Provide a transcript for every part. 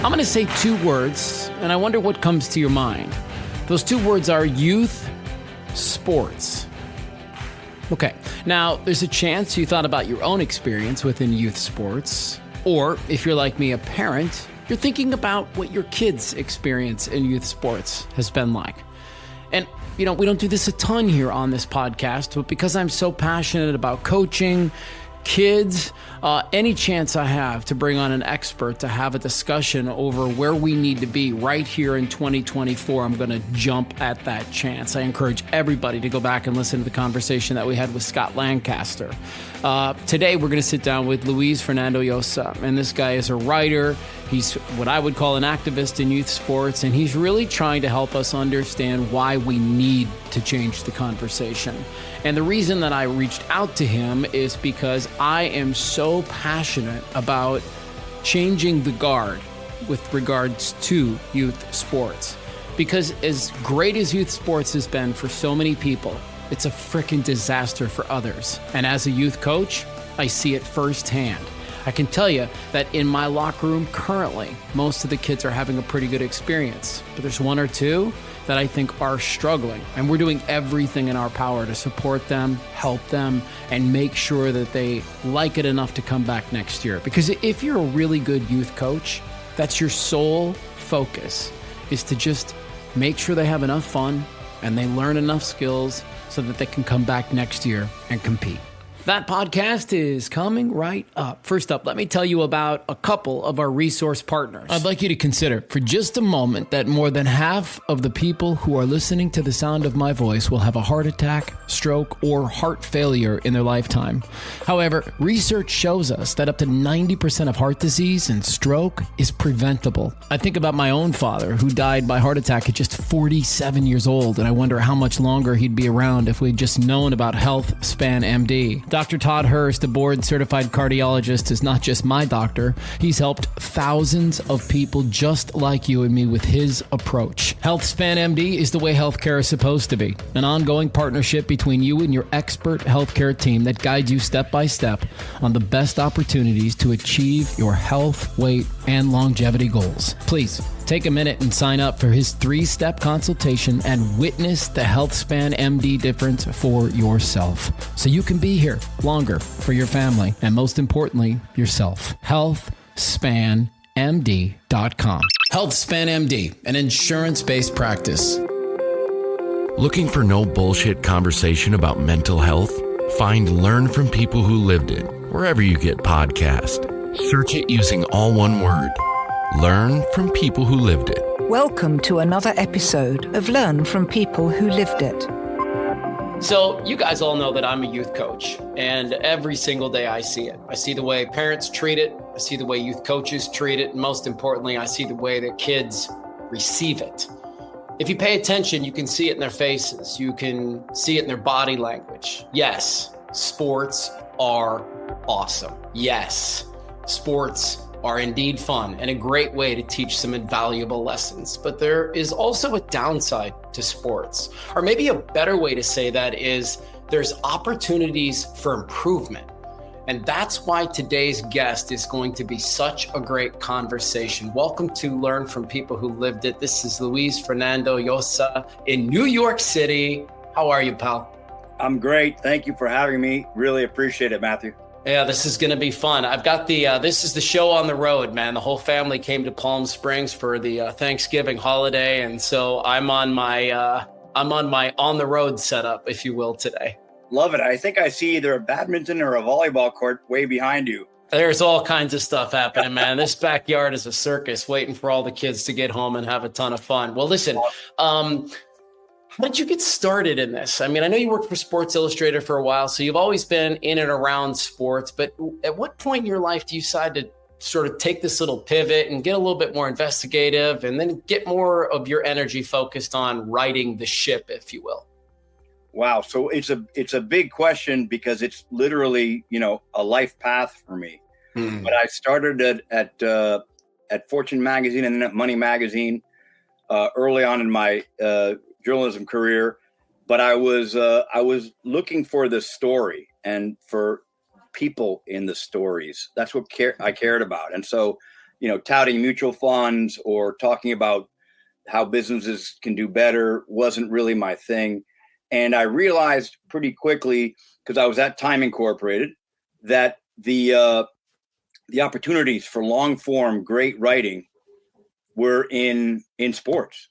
I'm going to say two words, and I wonder what comes to your mind. Those two words are youth sports. Okay, now there's a chance you thought about your own experience within youth sports, or if you're like me, a parent, you're thinking about what your kids' experience in youth sports has been like. And, we don't do this a ton here on this podcast, but because I'm so passionate about coaching, kids, any chance I have to bring on an expert to have a discussion over where we need to be right here in 2024, I'm going to jump at that chance. I encourage everybody to go back and listen to the conversation that we had with Scott Lancaster. Today, we're going to sit down with Luis Fernando Llosa, and this guy is a writer. He's what I would call an activist in youth sports, and he's really trying to help us understand why we need to change the conversation. And the reason that I reached out to him is because I am so passionate about changing the guard with regards to youth sports. Because as great as youth sports has been for so many people, it's a freaking disaster for others. And as a youth coach, I see it firsthand. I can tell you that in my locker room currently, most of the kids are having a pretty good experience, but there's one or two that I think are struggling. And we're doing everything in our power to support them, help them, and make sure that they like it enough to come back next year. Because if you're a really good youth coach, that's your sole focus, is to just make sure they have enough fun and they learn enough skills so that they can come back next year and compete. That podcast is coming right up. First up, let me tell you about a couple of our resource partners. I'd like you to consider for just a moment that more than half of the people who are listening to the sound of my voice will have a heart attack, stroke, or heart failure in their lifetime. However, research shows us that up to 90% of heart disease and stroke is preventable. I think about my own father who died by heart attack at just 47 years old, and I wonder how much longer he'd be around if we'd just known about Health Span MD. Dr. Todd Hurst, a board-certified cardiologist, is not just my doctor. He's helped thousands of people just like you and me with his approach. HealthSpan MD is the way healthcare is supposed to be. An ongoing partnership between you and your expert healthcare team that guides you step by step on the best opportunities to achieve your health, weight, and longevity goals. Please take a minute and sign up for his 3-step consultation and witness the HealthSpan MD difference for yourself, so you can be here longer for your family and, most importantly, yourself. HealthSpanMD.com. HealthSpan MD, an insurance-based practice. Looking for no bullshit conversation about mental health? Find Learn from People Who Lived It wherever you get podcasts. Search it using all one word. Learn from People Who Lived It. Welcome to another episode of Learn from People Who Lived It. So you guys all know that I'm a youth coach, and every single day I see it. I see the way parents treat it. I see the way youth coaches treat it. And most importantly, I see the way that kids receive it. If you pay attention, you can see it in their faces. You can see it in their body language. Yes, sports are awesome. Yes, sports are indeed fun and a great way to teach some invaluable lessons. But there is also a downside to sports. Or maybe a better way to say that is there's opportunities for improvement. And that's why today's guest is going to be such a great conversation. Welcome to Learn from People Who Lived It. This is Luis Fernando Llosa in New York City. How are you, pal? I'm great. Thank you for having me. Really appreciate it, Matthew. Yeah, this is going to be fun. I've got this is the show on the road, man. The whole family came to Palm Springs for the Thanksgiving holiday. And so I'm on my on the road setup, if you will, today. Love it. I think I see either a badminton or a volleyball court way behind you. There's all kinds of stuff happening, man. This backyard is a circus waiting for all the kids to get home and have a ton of fun. Well, listen, how did you get started in this? I mean, I know you worked for Sports Illustrated for a while, so you've always been in and around sports. But at what point in your life do you decide to sort of take this little pivot and get a little bit more investigative and then get more of your energy focused on righting the ship, if you will? Wow. So it's a big question because it's literally, a life path for me. But I started at Fortune magazine and then at Money magazine early on in my journalism career, but I was looking for the story and for people in the stories. That's what I cared about. And so touting mutual funds or talking about how businesses can do better wasn't really my thing. And I realized pretty quickly, because I was at Time Incorporated, that the opportunities for long form, great writing were in sports.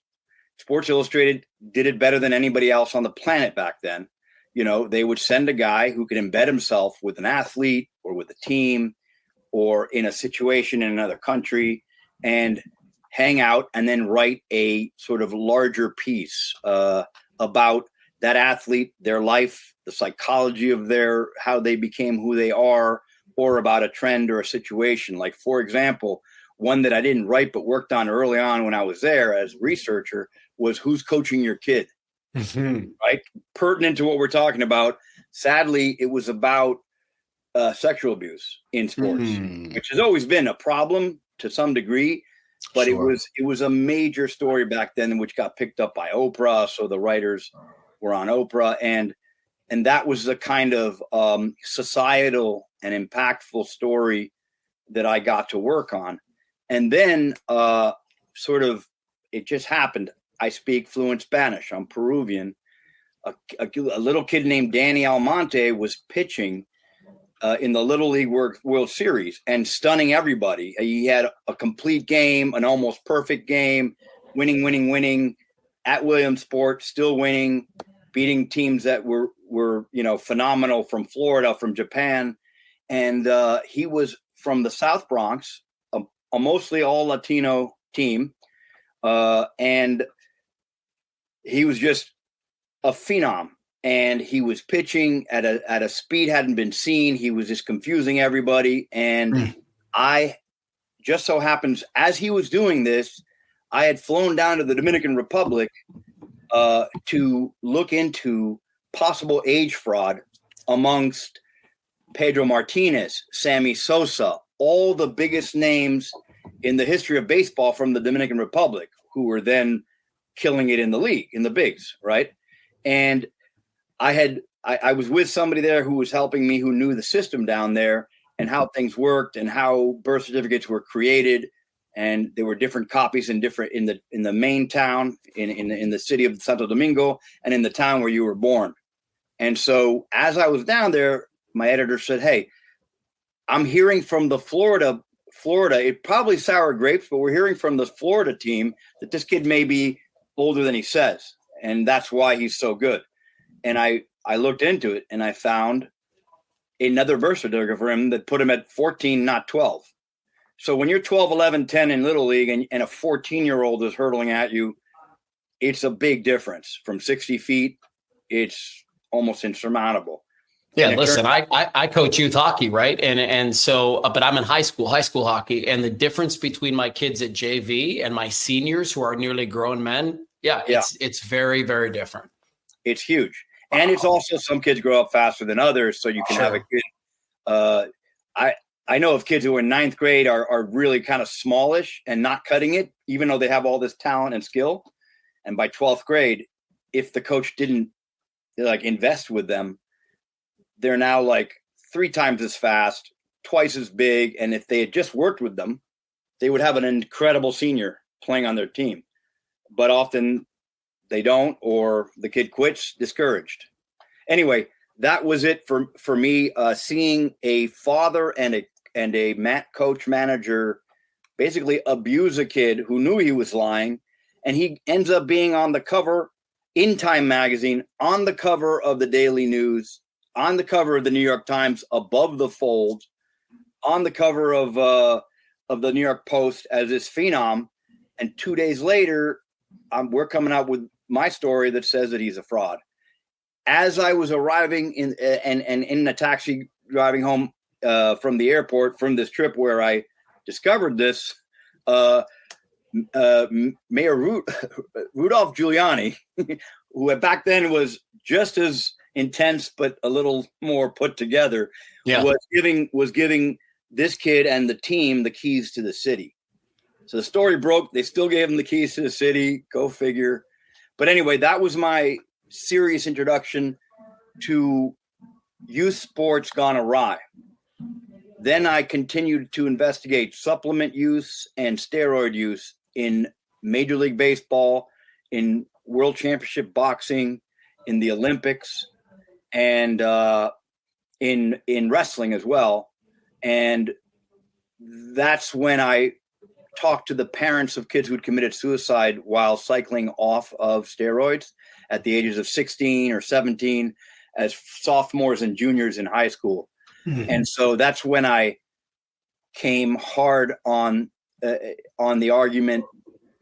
Sports Illustrated did it better than anybody else on the planet back then. They would send a guy who could embed himself with an athlete or with a team or in a situation in another country and hang out and then write a sort of larger piece about that athlete, their life, the psychology of how they became who they are, or about a trend or a situation. Like, for example, one that I didn't write but worked on early on when I was there as a researcher was Who's Coaching Your Kid? Right? Pertinent to what we're talking about. Sadly, it was about sexual abuse in sports, which has always been a problem to some degree, but it was a major story back then, which got picked up by Oprah. So the writers were on Oprah, and that was the kind of societal and impactful story that I got to work on. And then it just happened. I speak fluent Spanish. I'm Peruvian. A little kid named Danny Almonte was pitching in the Little League World Series and stunning everybody. He had a complete game, an almost perfect game, winning at Williamsport, still winning, beating teams that were phenomenal from Florida, from Japan. And he was from the South Bronx, a mostly all Latino team. And he was just a phenom. And he was pitching at a speed hadn't been seen. He was just confusing everybody. And I just so happens, as he was doing this, I had flown down to the Dominican Republic to look into possible age fraud amongst Pedro Martinez, Sammy Sosa, all the biggest names in the history of baseball from the Dominican Republic, who were then killing it in the league, in the bigs, right? And I was with somebody there who was helping me, who knew the system down there and how things worked and how birth certificates were created. And there were different copies in the main town, in the city of Santo Domingo, and in the town where you were born. And so as I was down there, my editor said, "Hey, I'm hearing from the Florida, it probably sour grapes, but we're hearing from the Florida team that this kid may be older than he says. And that's why he's so good." And I looked into it and I found another birth certificate for him that put him at 14, not 12. So when you're 12, 11, 10 in Little League and a 14-year-old is hurtling at you, it's a big difference. From 60 feet, it's almost insurmountable. Yeah, listen, I coach youth hockey, right? And so, but I'm in high school hockey. And the difference between my kids at JV and my seniors who are nearly grown men, it's very, very different. It's huge. And it's also some kids grow up faster than others. So you can have a kid. I know of kids who in ninth grade are really kind of smallish and not cutting it, even though they have all this talent and skill. And by 12th grade, if the coach didn't invest with them, they're now like 3 times as fast, twice as big. And if they had just worked with them, they would have an incredible senior playing on their team. But often they don't, or the kid quits, discouraged. Anyway, that was it for me. Seeing a father and a coach manager basically abuse a kid who knew he was lying, and he ends up being on the cover in Time magazine, on the cover of the Daily News, on the cover of the New York Times, above the fold, on the cover of the New York Post as this phenom. And 2 days later, we're coming out with my story that says that he's a fraud. As I was arriving in a taxi driving home from the airport from this trip where I discovered this, Mayor Rudolph Giuliani, who back then was just as intense but a little more put together, was giving this kid and the team the keys to the city. So the story broke. They still gave him the keys to the city. Go figure. But anyway, that was my serious introduction to youth sports gone awry. then I continued to investigate supplement use and steroid use in Major League Baseball, in World Championship boxing, in the Olympics, and in wrestling as well. And that's when I talked to the parents of kids who'd committed suicide while cycling off of steroids at the ages of 16 or 17 as sophomores and juniors in high school. Mm-hmm. And so that's when I came hard on the argument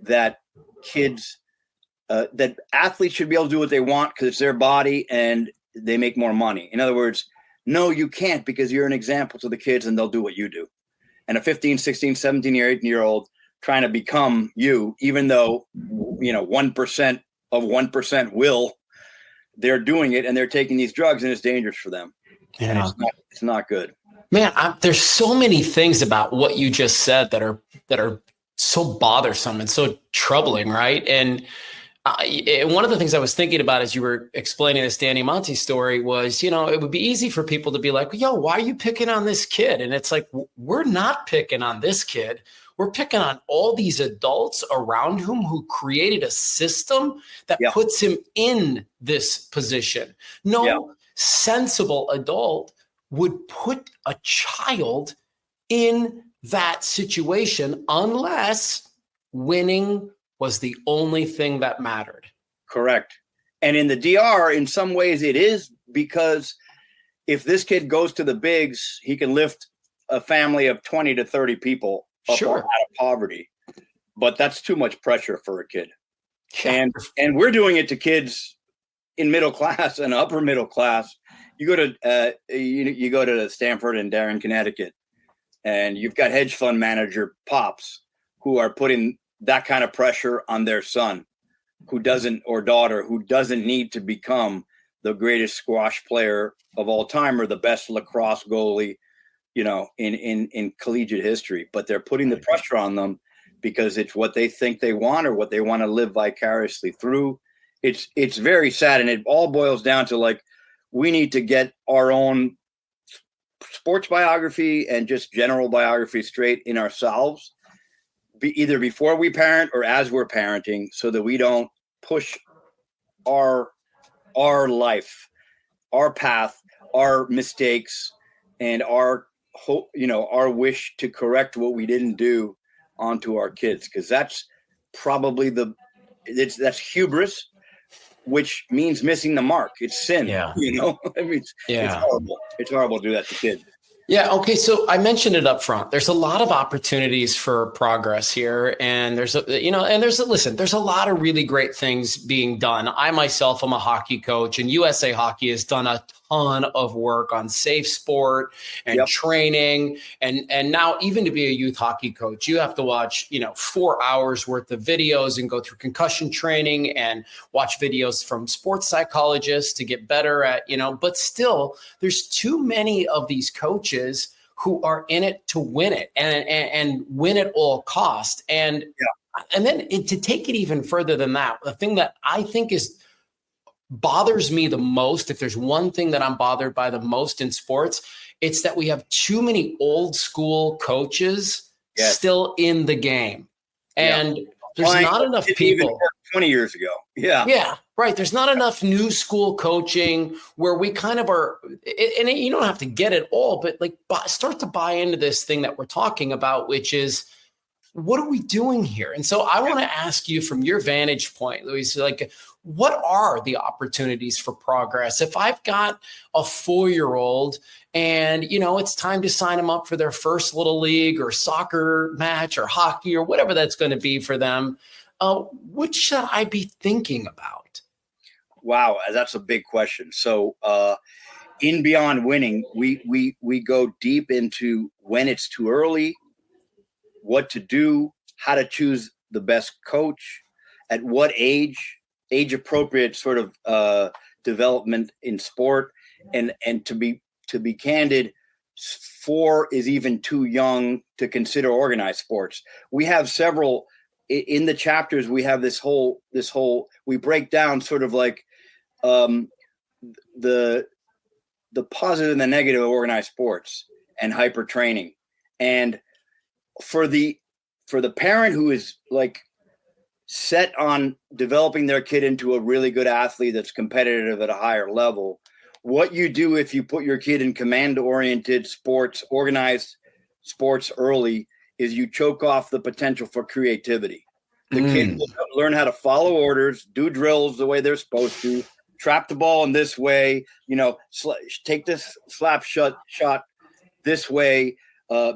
that kids, that athletes should be able to do what they want because it's their body and they make more money. In other words, no, you can't, because you're an example to the kids and they'll do what you do. And a 15, 16, 17-year, 18-year-old trying to become you, even though, 1% of 1% will, they're doing it and they're taking these drugs and it's dangerous for them. Yeah. And it's not good. Man, there's so many things about what you just said that are so bothersome and so troubling, right? And one of the things I was thinking about as you were explaining this Danny Almonte story was, it would be easy for people to be like, yo, why are you picking on this kid? And it's like, we're not picking on this kid. We're picking on all these adults around him who created a system that puts him in this position. No sensible adult would put a child in that situation unless winning was the only thing that mattered. Correct. And in the DR, in some ways it is, because if this kid goes to the bigs, he can lift a family of 20 to 30 people up out of poverty. But that's too much pressure for a kid. And we're doing it to kids in middle class and upper middle class. You go to you go to Stanford and Darien, Connecticut, and you've got hedge fund manager pops who are putting that kind of pressure on their son or daughter who doesn't need to become the greatest squash player of all time or the best lacrosse goalie, in collegiate history, but they're putting the pressure on them because it's what they think they want or what they want to live vicariously through. It's very sad. And it all boils down to, like, we need to get our own sports biography and just general biography straight in ourselves, either before we parent or as we're parenting, so that we don't push our life, our path, our mistakes, and our hope, our wish to correct what we didn't do onto our kids. Because that's probably that's hubris, which means missing the mark. It's sin. Yeah. It's horrible. It's horrible to do that to kids. Yeah. Okay. So I mentioned it up front. There's a lot of opportunities for progress here. And there's a lot of really great things being done. I myself am a hockey coach, and USA Hockey has done a ton of work on safe sport and training. And now, even to be a youth hockey coach, you have to watch, 4 hours worth of videos and go through concussion training and watch videos from sports psychologists to get better at, but still there's too many of these coaches who are in it to win it and win at all cost. And then to take it even further than that, the thing that I think bothers me the most, if there's one thing that I'm bothered by the most in sports, it's that we have too many old school coaches still in the game. And there's not enough people. 20 years ago. Yeah. Right. There's not enough new school coaching where we kind of are, and you don't have to get it all, but like start to buy into this thing that we're talking about, which is, what are we doing here? And so I want to ask you, from your vantage point, Luis, like, what are the opportunities for progress? If I've got a 4-year-old and, it's time to sign them up for their first little league or soccer match or hockey or whatever that's going to be for them, what should I be thinking about? Wow, that's a big question. So in Beyond Winning, we go deep into when it's too early, what to do, how to choose the best coach, at what age appropriate sort of development in sport, and to be candid, 4 is even too young to consider organized sports. We have several in the chapters. We have this whole we break down sort of like the positive and the negative of organized sports. and hyper training. And for the parent who is like set on developing their kid into a really good athlete that's competitive at a higher level, what you do if you put your kid in command-oriented sports, organized sports early, is you choke off the potential for creativity. The kid will learn how to follow orders, do drills the way they're supposed to, trap the ball in this way, take this slap shot this way,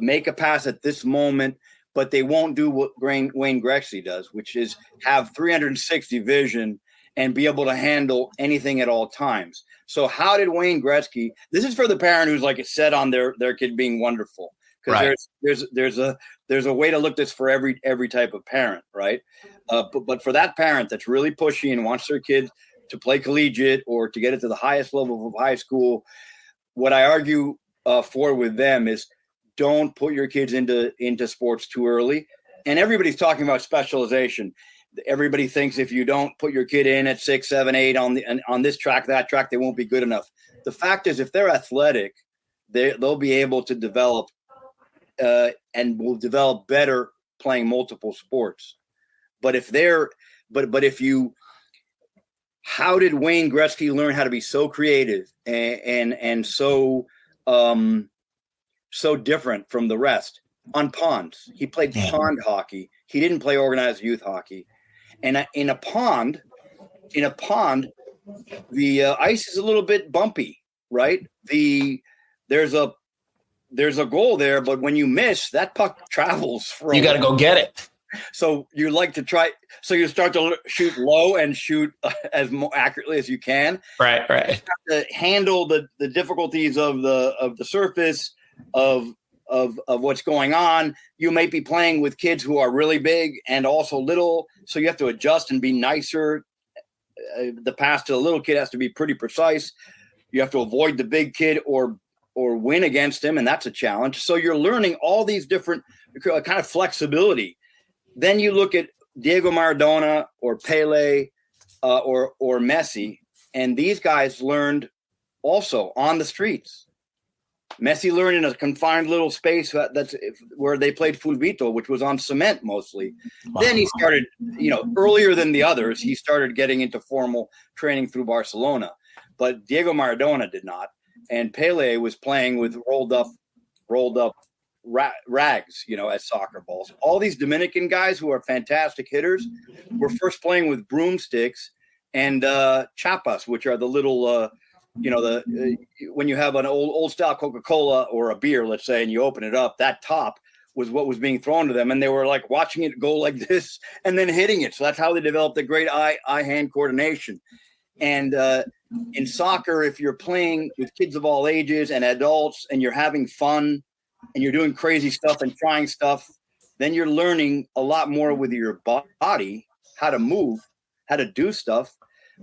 make a pass at this moment, but they won't do what Wayne Gretzky does, which is have 360 vision and be able to handle anything at all times. So how did Wayne Gretzky, this is for the parent who's like set on their kid being wonderful. Because there's a way to look this for every type of parent, right? But for that parent that's really pushy and wants their kid to play collegiate or to get it to the highest level of high school, what I argue for with them is don't put your kids into sports too early. And everybody's talking about specialization. Everybody thinks if you don't put your kid in at 6, 7, 8 on this track, that track, they won't be good enough. The fact is, if they're athletic, they'll be able to develop and will develop better playing multiple sports. But how did Wayne Gretzky learn how to be so creative and so different from the rest? On ponds. He played pond hockey. He didn't play organized youth hockey. And in a pond, the ice is a little bit bumpy, right? There's a goal there, but when you miss, that puck travels. You got to go get it. So you like to try. So you start to shoot low and shoot as more accurately as you can. Right. You have to handle the difficulties of the surface of what's going on. You may be playing with kids who are really big and also little, so you have to adjust and be nicer. The pass to the little kid has to be pretty precise. You have to avoid the big kid or win against him, and that's a challenge. So you're learning all these different kind of flexibility. Then you look at Diego Maradona or Pele or Messi, and these guys learned also on the streets. Messi learned in a confined little space that's where they played fulbito, which was on cement mostly. Wow. Then he started, earlier than the others, he started getting into formal training through Barcelona. But Diego Maradona did not. And Pele was playing with rolled up rags, as soccer balls. All these Dominican guys who are fantastic hitters were first playing with broomsticks and chapas, which are the little when you have an old style Coca-Cola or a beer, let's say, and you open it up, that top was what was being thrown to them. And they were like watching it go like this and then hitting it. So that's how they developed the great eye-hand coordination. And in soccer, if you're playing with kids of all ages and adults and you're having fun and you're doing crazy stuff and trying stuff, then you're learning a lot more with your body, how to move, how to do stuff.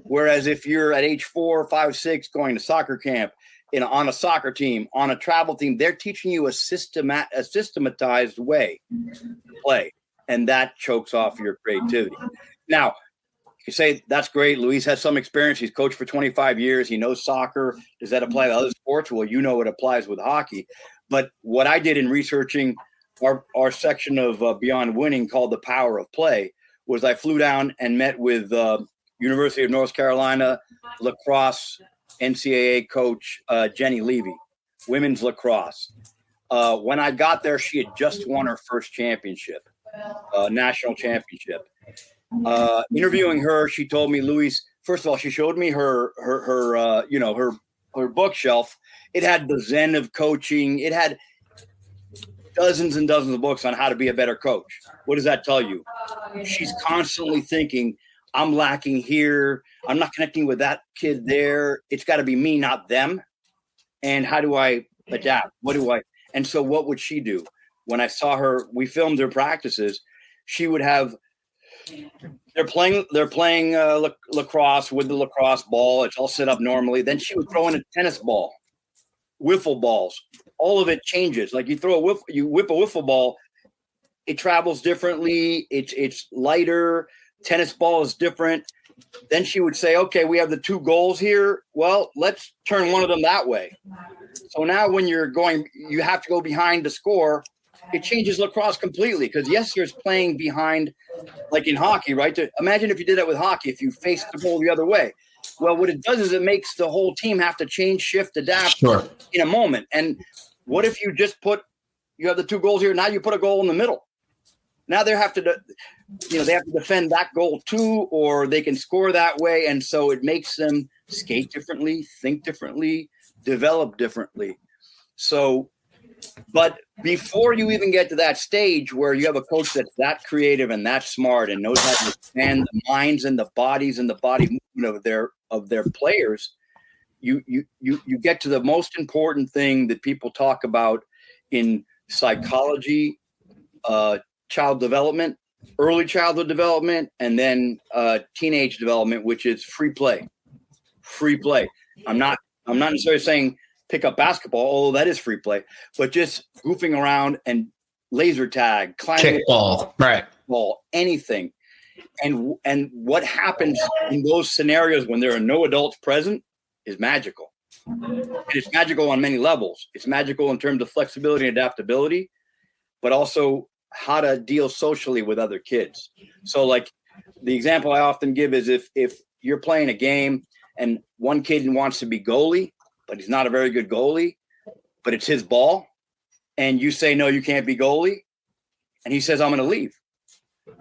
Whereas if you're at age 4, 5, 6, going to soccer camp, on a soccer team, on a travel team, they're teaching you a systematized way to play, and that chokes off your creativity. Now, you say that's great. Luis has some experience. He's coached for 25 years. He knows soccer. Does that apply to other sports? Well, it applies with hockey. But what I did in researching our section of Beyond Winning called The Power of Play was I flew down and met with University of North Carolina lacrosse NCAA coach Jenny Levy, women's lacrosse. When I got there, she had just won her first championship, national championship. Interviewing her, she told me, Luis, first of all, she showed me her bookshelf. It had the Zen of coaching. It had dozens and dozens of books on how to be a better coach. What does that tell you? She's constantly thinking, I'm lacking here. I'm not connecting with that kid there. It's got to be me, not them. And how do I adapt? And so what would she do? When I saw her, we filmed her practices. She would have, they're playing lacrosse with the lacrosse ball. It's all set up normally. Then she would throw in a tennis ball, wiffle balls. All of it changes. Like you whip a wiffle ball, it travels differently. It's lighter. Tennis ball is different. then she would say, okay, we have the 2 goals here. Well, let's turn one of them that way. So now when you have to go behind to score. It changes lacrosse completely because yes, there's playing behind, like in hockey, right? Imagine if you did that with hockey, if you faced the goal the other way. Well, what it does is it makes the whole team have to change, shift, adapt in a moment. And what if you just you have the 2 goals here, now you put a goal in the middle. Now they have to defend that goal too, or they can score that way. And so it makes them skate differently, think differently, develop differently. So, but before you even get to that stage where you have a coach that's that creative and that smart and knows how to understand the minds and the bodies and the body movement of their players, you get to the most important thing that people talk about in psychology, child development, early childhood development, and then teenage development, which is free play. Free play. I'm not necessarily saying pick up basketball, although that is free play, but just goofing around and laser tag, climbing kickball, right? Ball, anything. And what happens in those scenarios when there are no adults present is magical. And it's magical on many levels. It's magical in terms of flexibility and adaptability, but also how to deal socially with other kids. So like the example I often give is if you're playing a game and one kid wants to be goalie, but he's not a very good goalie, but it's his ball, and you say, no, you can't be goalie, and he says, I'm going to leave,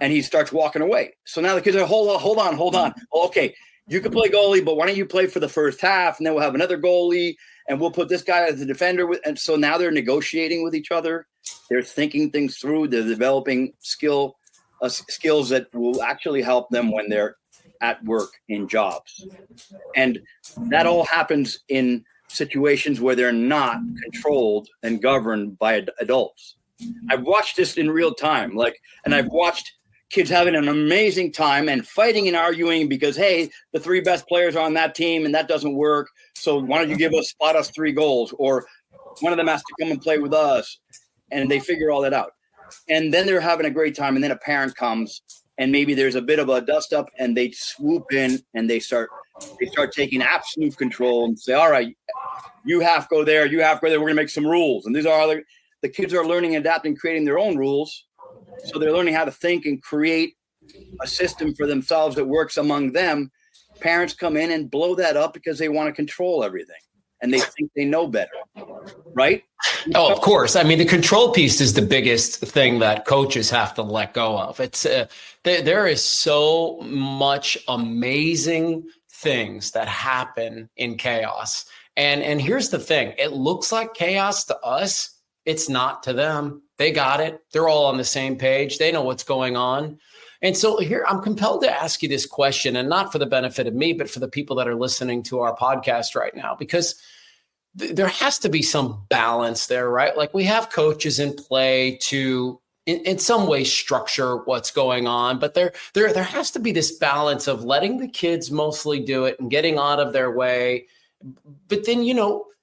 and he starts walking away. So now the kids are, hold on. Well, okay, you can play goalie, but why don't you play for the first half, and then we'll have another goalie, and we'll put this guy as the defender. And so now they're negotiating with each other. They're thinking things through. They're developing skills that will actually help them when they're at work in jobs. And that all happens in situations where they're not controlled and governed by adults. I've watched this in real time, and I've watched kids having an amazing time and fighting and arguing because, hey, the 3 best players are on that team and that doesn't work. So why don't you spot us 3 goals, or one of them has to come and play with us, and they figure all that out. And then they're having a great time, and then a parent comes and maybe there's a bit of a dust up, and they swoop in and they start taking absolute control and say, all right, you have to go there. We're going to make some rules. And these are the kids are learning, adapting, creating their own rules. So they're learning how to think and create a system for themselves that works among them. Parents come in and blow that up because they want to control everything and they think they know better. Right? Oh, of course. I mean, the control piece is the biggest thing that coaches have to let go of. It's there is so much amazing things that happen in chaos. And here's the thing. It looks like chaos to us. It's not to them. They got it. They're all on the same page. They know what's going on. And so here, I'm compelled to ask you this question, and not for the benefit of me, but for the people that are listening to our podcast right now, because there has to be some balance there, right? Like, we have coaches in play to, in some way, structure what's going on, but there has to be this balance of letting the kids mostly do it and getting out of their way. But then,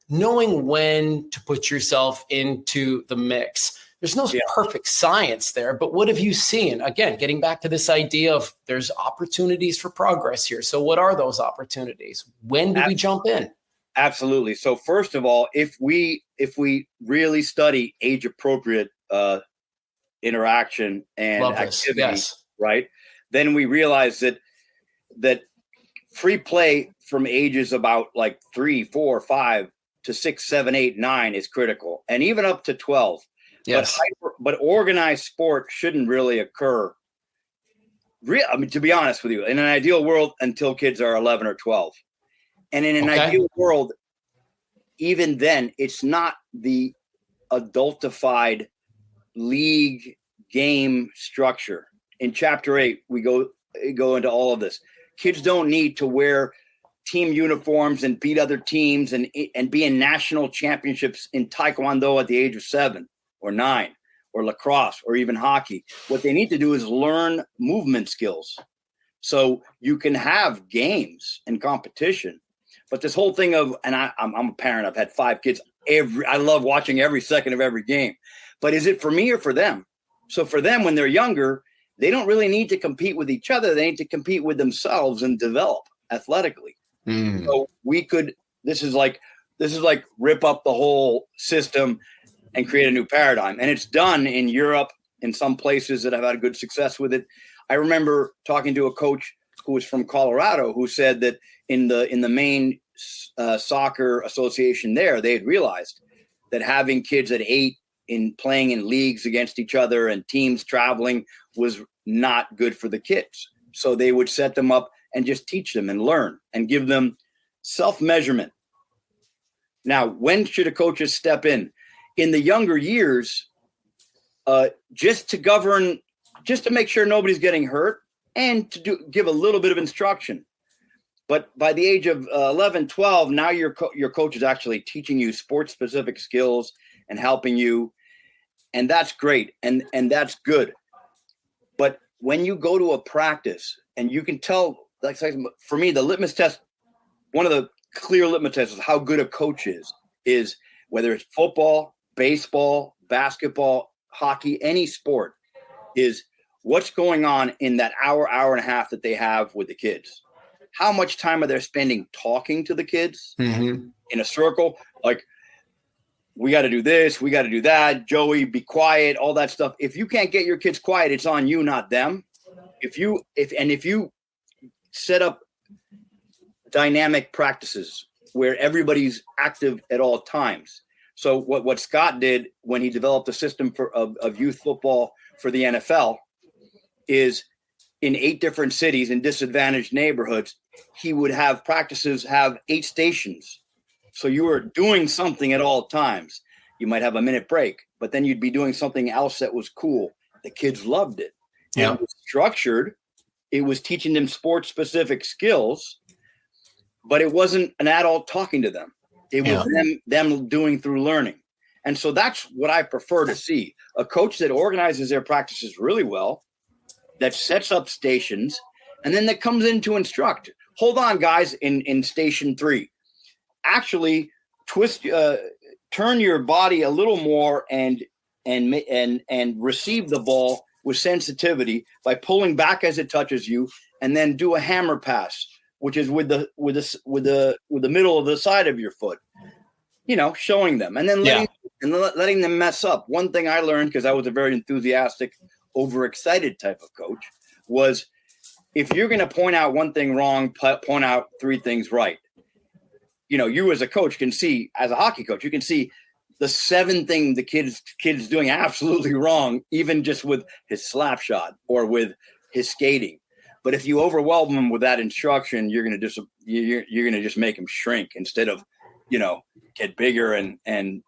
knowing when to put yourself into the mix. There's no perfect science there, but what have you seen? Again, getting back to this idea of there's opportunities for progress here. So what are those opportunities? When do we jump in? Absolutely. So first of all, if we really study age appropriate interaction and activity, right, then we realize that free play from ages about like 3, 4, 5 to 6, 7, 8, 9 is critical, and even up to 12. Yes. But organized sport shouldn't really occur. To be honest with you, in an ideal world, until kids are 11 or 12. And in an ideal world, even then, it's not the adultified league game structure. In Chapter 8, we go into all of this. Kids don't need to wear team uniforms and beat other teams and be in national championships in Taekwondo at the age of 7 or 9 or lacrosse or even hockey. What they need to do is learn movement skills. So you can have games and competition, but this whole thing of, and I'm a parent, I've had 5 kids. I love watching every second of every game, but is it for me or for them? So for them, when they're younger they don't really need to compete with each other. They need to compete with themselves and develop athletically. So this is like rip up the whole system and create a new paradigm. And it's done in Europe, in some places that have had good success with it. I remember talking to a coach who was from Colorado who said that in the main soccer association there, they had realized that having kids at 8 in playing in leagues against each other and teams traveling was not good for the kids. So they would set them up and just teach them and learn and give them self-measurement. Now, when should a coach step in? In the younger years, just to make sure nobody's getting hurt and to give a little bit of instruction. But by the age of 11, 12, now your coach is actually teaching you sports-specific skills and helping you. And that's great. And that's good. But when you go to a practice and you can tell, like for me, the litmus test, one of the clear litmus tests is how good a coach is whether it's football, baseball, basketball, hockey, any sport, is what's going on in that hour and a half that they have with the kids. How much time are they spending talking to the kids in a circle? Like, we got to do this, we got to do that. Joey, be quiet, all that stuff. If you can't get your kids quiet, it's on you, not them. If you set up dynamic practices where everybody's active at all times. So what Scott did when he developed a system of youth football for the NFL is in 8 different cities in disadvantaged neighborhoods, he would have practices have 8 stations. So you were doing something at all times. You might have a minute break, but then you'd be doing something else that was cool. The kids loved it. Yeah. It was structured. It was teaching them sports-specific skills, but it wasn't an adult talking to them. It was them doing through learning. And so that's what I prefer to see. A coach that organizes their practices really well, that sets up stations, and then that comes in to instruct. Hold on, guys, in station 3. Actually turn your body a little more and receive the ball with sensitivity by pulling back as it touches you, and then do a hammer pass, which is with the middle of the side of your foot, showing them, and then letting them mess up. One thing I learned, because I was a very enthusiastic, overexcited type of coach, was if you're going to point out one thing wrong, point out 3 things right. You as a coach can see, as a hockey coach, you can see the 7th thing the kid's doing absolutely wrong, even just with his slap shot or with his skating. But if you overwhelm him with that instruction, you're going to just make him shrink instead of, get bigger and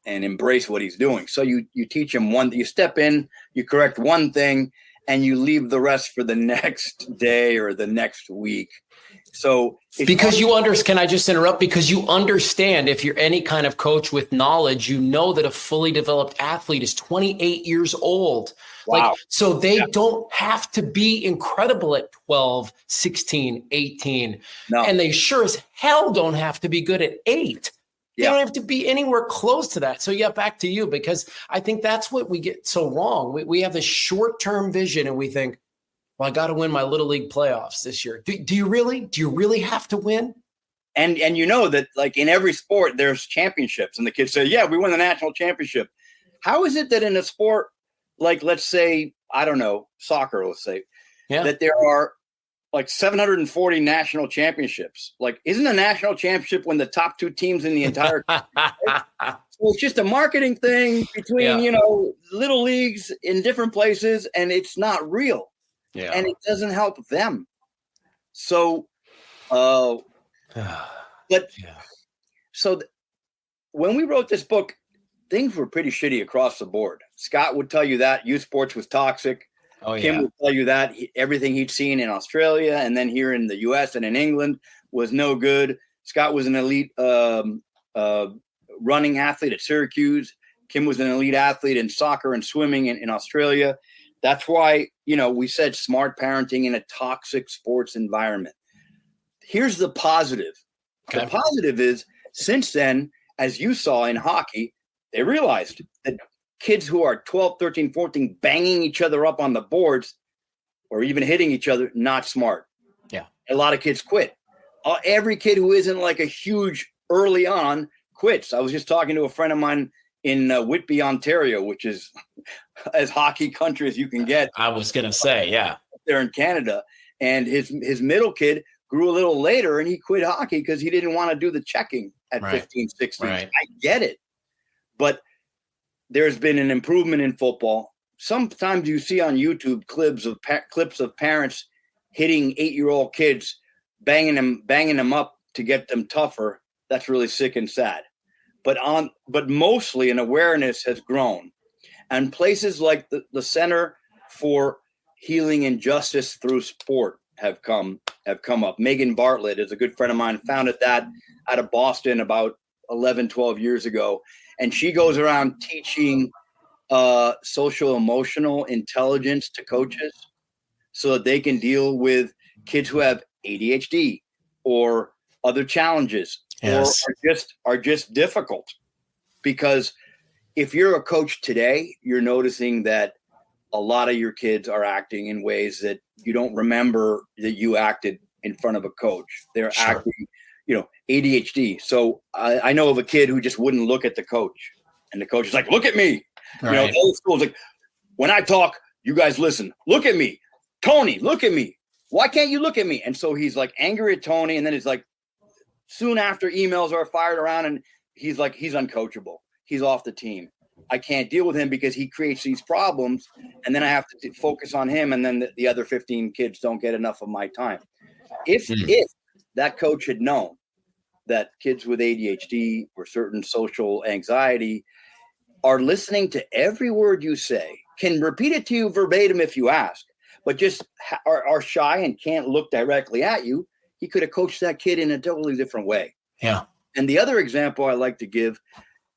embrace what he's doing. So you teach him you step in, you correct one thing, and you leave the rest for the next day or the next week. So can I just interrupt? Because you understand, if you're any kind of coach with knowledge, that a fully developed athlete is 28 years old. Wow. So they don't have to be incredible at 12, 16, 18. No. And they sure as hell don't have to be good at 8. They don't have to be anywhere close to that. So back to you, because I think that's what we get so wrong. We have this short-term vision and we think, well, I got to win my Little League playoffs this year. Do you really have to win? And that, like, in every sport, there's championships, and the kids say, yeah, we won the national championship. How is it that in a sport, like, let's say, I don't know, soccer, that there are like 740 national championships? Like, isn't a national championship when the top 2 teams in the entire so it's just a marketing thing between, little leagues in different places, and it's not real. Yeah. And it doesn't help them. So, when we wrote this book, things were pretty shitty across the board. Scott would tell you that youth sports was toxic. Kim would tell you that everything he'd seen in Australia and then here in the U.S. and in England was no good. Scott was an elite running athlete at Syracuse. Kim was an elite athlete in soccer and swimming in Australia. That's why, we said smart parenting in a toxic sports environment. Here's the positive. Okay. The positive is, since then, as you saw in hockey, they realized that kids who are 12, 13, 14 banging each other up on the boards, or even hitting each other, not smart. Yeah. A lot of kids quit. Every kid who isn't like a huge early on quits. I was just talking to a friend of mine in Whitby, Ontario, which is as hockey country as you can get. I was going to say, yeah. There in Canada. And his middle kid grew a little later and he quit hockey because he didn't want to do the checking at 15, 16. Right. I get it. But there's been an improvement in football. Sometimes you see on YouTube clips of parents hitting 8-year-old kids, banging them up to get them tougher. That's really sick and sad. But mostly an awareness has grown. And places like the Center for Healing and Justice Through Sport have come up. Megan Bartlett is a good friend of mine, founded that out of Boston about 11, 12 years ago. And she goes around teaching social emotional intelligence to coaches so that they can deal with kids who have ADHD or other challenges. Yes. Or are just difficult. Because if you're a coach today, you're noticing that a lot of your kids are acting in ways that you don't remember that you acted in front of a coach. They're acting, ADHD. So I know of a kid who just wouldn't look at the coach, and the coach is like, "Look at me." Right. Old school's like, "When I talk, you guys listen. Look at me, Tony. Look at me. Why can't you look at me?" And so he's like angry at Tony, and then it's like soon after emails are fired around, and he's like, he's uncoachable. He's off the team. I can't deal with him because he creates these problems, and then I have to focus on him, and then the other 15 kids don't get enough of my time. If that coach had known that kids with ADHD or certain social anxiety are listening to every word you say, can repeat it to you verbatim if you ask, but just are shy and can't look directly at you, he could have coached that kid in a totally different way. Yeah. And the other example I like to give,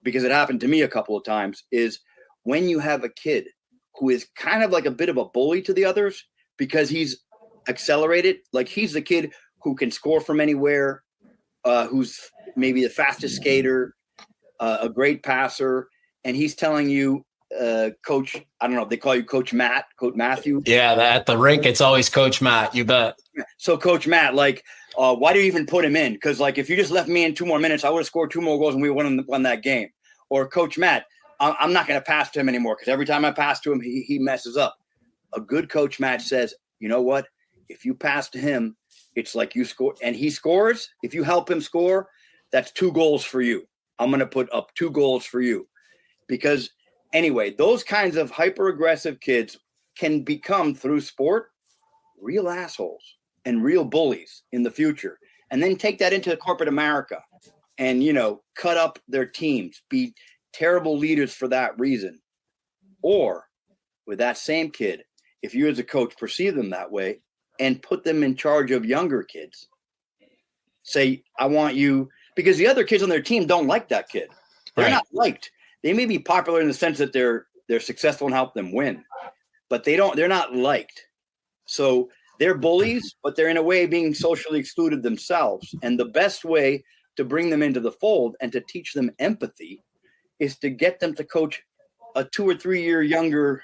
because it happened to me a couple of times, is when you have a kid who is kind of like a bit of a bully to the others because he's accelerated. Like he's the kid who can score from anywhere, who's maybe the fastest skater, a great passer. And he's telling you, Coach, I don't know, they call you Coach Matt, Coach Matthew. Yeah, at the rink, it's always Coach Matt. You bet. So Coach Matt, why do you even put him in? Because if you just left me in 2 more minutes, I would have scored 2 more goals and we would have won that game. Or Coach Matt, I'm not going to pass to him anymore because every time I pass to him, he messes up. A good Coach Matt says, you know what? If you pass to him, it's like you score and he scores. If you help him score, that's 2 goals for you. I'm going to put up 2 goals for you. Because anyway, those kinds of hyper-aggressive kids can become, through sport, real assholes and real bullies in the future. And then take that into corporate America and, cut up their teams, be terrible leaders for that reason. Or with that same kid, if you as a coach perceive them that way and put them in charge of younger kids, say, I want you, because the other kids on their team don't like that kid. They're not liked. They may be popular in the sense that they're successful and help them win, but they're not liked. So they're bullies, but they're in a way being socially excluded themselves. And the best way to bring them into the fold and to teach them empathy is to get them to coach a 2 or 3 year younger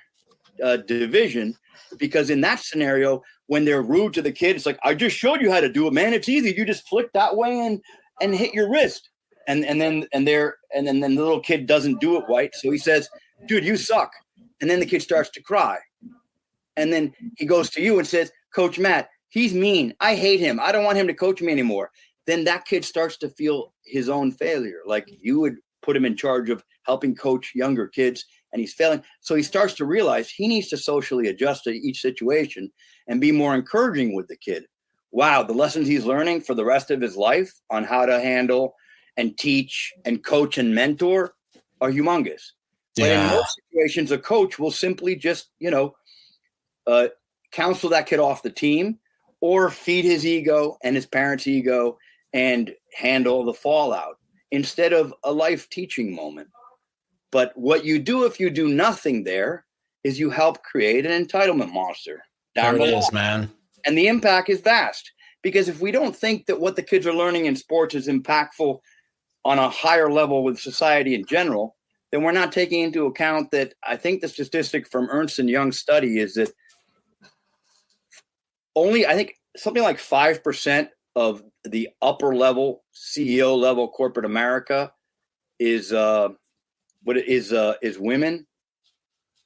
division. Because in that scenario, when they're rude to the kid, it's like, I just showed you how to do it, man. It's easy. You just flick that way and hit your wrist. And then the little kid doesn't do it right. So he says, dude, you suck. And then the kid starts to cry. And then he goes to you and says, Coach Matt, he's mean. I hate him. I don't want him to coach me anymore. Then that kid starts to feel his own failure. Like you would put him in charge of helping coach younger kids and he's failing. So he starts to realize he needs to socially adjust to each situation and be more encouraging with the kid. Wow, the lessons he's learning for the rest of his life on how to handle and teach and coach and mentor are humongous. But in most situations, a coach will simply just, counsel that kid off the team or feed his ego and his parents' ego and handle the fallout instead of a life teaching moment. But what you do if you do nothing there is you help create an entitlement monster. There it is, man. And the impact is vast. Because if we don't think that what the kids are learning in sports is impactful on a higher level with society in general, then we're not taking into account that I think the statistic from Ernst & Young's study is that I think something like 5% of the upper level CEO level corporate America is women,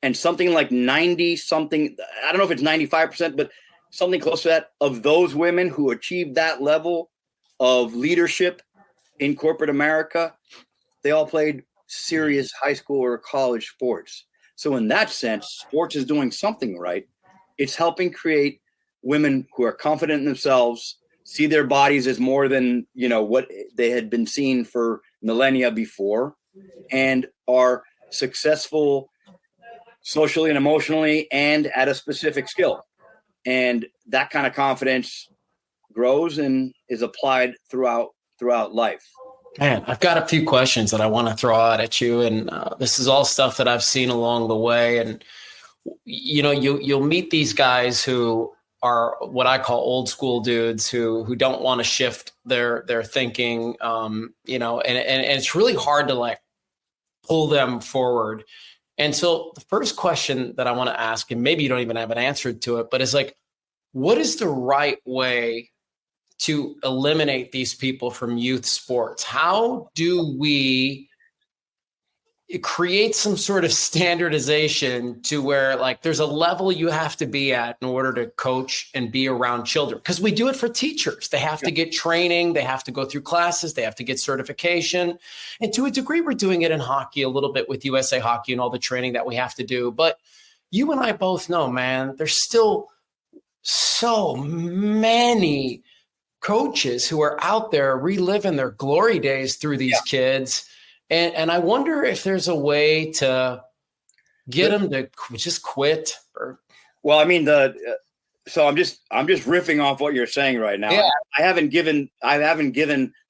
and something like 90 something. I don't know if it's 95%, but something close to that of those women who achieved that level of leadership in corporate America, they all played serious high school or college sports. So in that sense, sports is doing something right. It's helping create women who are confident in themselves, see their bodies as more than, what they had been seen for millennia before, and are successful socially and emotionally and at a specific skill. And that kind of confidence grows and is applied throughout life. Man, I've got a few questions that I want to throw out at you. And this is all stuff that I've seen along the way. And, you'll meet these guys who are what I call old school dudes who don't want to shift their thinking, and it's really hard to like pull them forward. And so the first question that I want to ask, and maybe you don't even have an answer to it, but it's like, what is the right way to eliminate these people from youth sports? How do we create some sort of standardization to where like there's a level you have to be at in order to coach and be around children? Because we do it for teachers. They have to get training. They have to go through classes. They have to get certification. And to a degree, we're doing it in hockey a little bit with USA Hockey and all the training that we have to do. But you and I both know, man, there's still so many coaches who are out there reliving their glory days through these kids. And I wonder if there's a way to get them to just quit. Well, I mean, so I'm just riffing off what you're saying right now. Yeah. I haven't given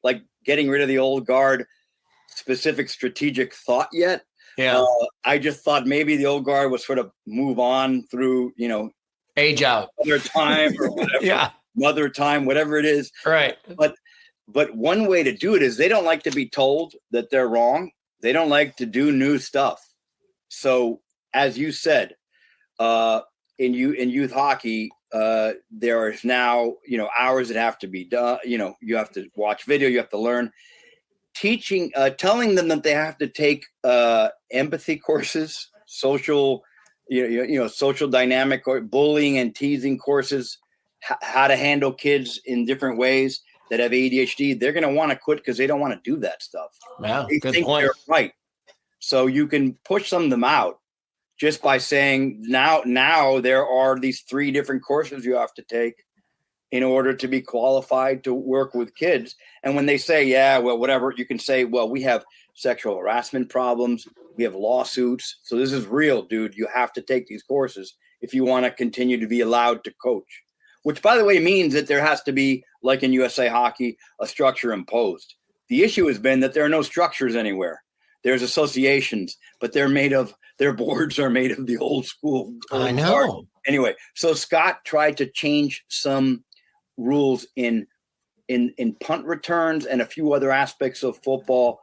like getting rid of the old guard specific strategic thought yet. Yeah. I just thought maybe the old guard was sort of move on through, age out, other time or whatever. Mother time, whatever it is. Right. But one way to do it is they don't like to be told that they're wrong. They don't like to do new stuff. So as you said, in youth hockey, there is now, hours that have to be done. You have to watch video, you have to learn. Teaching, telling them that they have to take empathy courses, social, social dynamic or bullying and teasing courses, how to handle kids in different ways that have ADHD. They're going to want to quit because they don't want to do that stuff. Wow, they good think point. they're right. So you can push some of them out just by saying now there are these 3 different courses you have to take in order to be qualified to work with kids. And when they say, whatever, you can say, well, we have sexual harassment problems. We have lawsuits. So this is real, dude. You have to take these courses if you want to continue to be allowed to coach, which, by the way, means that there has to be, like in USA Hockey, a structure imposed. The issue has been that there are no structures anywhere. There's associations, but their boards are made of the old school. I know. Anyway, so Scott tried to change some rules in punt returns and a few other aspects of football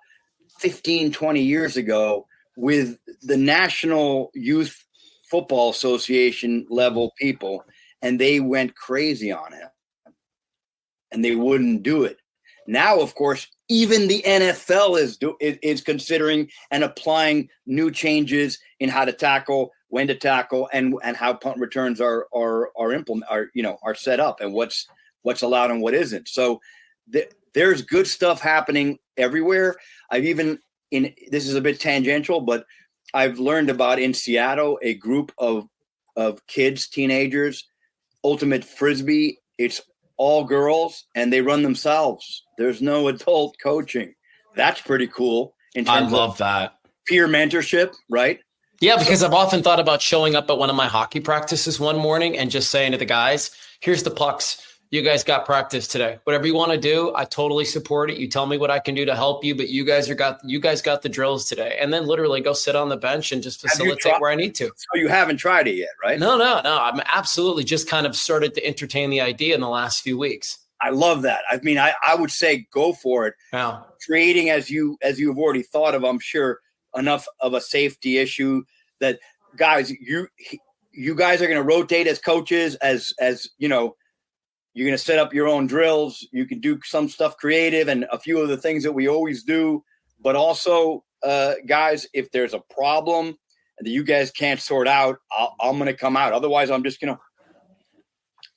15, 20 years ago with the National Youth Football Association level people, and they went crazy on him and they wouldn't do it. Now, of course, even the NFL is considering and applying new changes in how to tackle, when to tackle, and how punt returns are set up, and what's allowed and what isn't. So there's good stuff happening everywhere. This is a bit tangential, but I've learned about in Seattle a group of kids, teenagers, ultimate frisbee. It's all girls and they run themselves. There's no adult coaching. That's pretty cool. I love that. Peer mentorship, right? Yeah, because I've often thought about showing up at one of my hockey practices one morning and just saying to the guys, here's the pucks. You guys got practice today. Whatever you want to do, I totally support it. You tell me what I can do to help you, but you guys got the drills today. And then literally go sit on the bench and just facilitate where I need to. So you haven't tried it yet, right? No. I'm absolutely just kind of started to entertain the idea in the last few weeks. I love that. I mean, I would say go for it. Wow. Creating, as you've already thought of, I'm sure, enough of a safety issue that guys, you guys are going to rotate as coaches, as You're going to set up your own drills. You can do some stuff creative and a few of the things that we always do. But also, guys, if there's a problem that you guys can't sort out, I'm going to come out. Otherwise, I'm just going to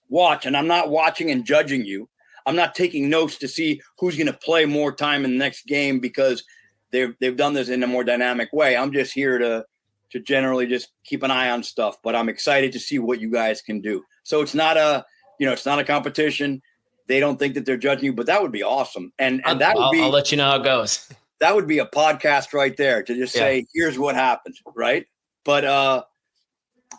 watch. And I'm not watching and judging you. I'm not taking notes to see who's going to play more time in the next game because they've done this in a more dynamic way. I'm just here to generally just keep an eye on stuff. But I'm excited to see what you guys can do. So it's not a competition. They don't think that they're judging you, but that would be awesome. And that would be, I'll let you know how it goes. That would be a podcast right there to just say, here's what happened. Right. But,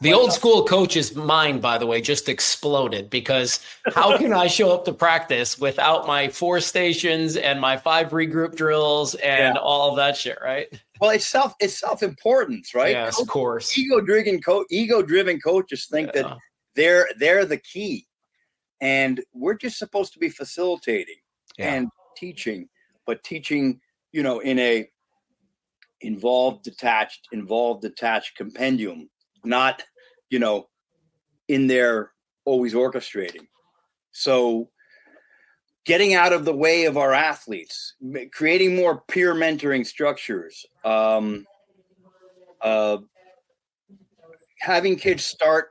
the old school coach's mind, by the way, just exploded because how can I show up to practice without my 4 stations and my 5 regroup drills and all of that shit, right? Well, it's self-importance, right? Yes, of course. Ego-driven coaches think that they're the key, and we're just supposed to be facilitating and teaching, but teaching, in a involved, detached compendium. Not, in there always orchestrating. So getting out of the way of our athletes, creating more peer mentoring structures, having kids start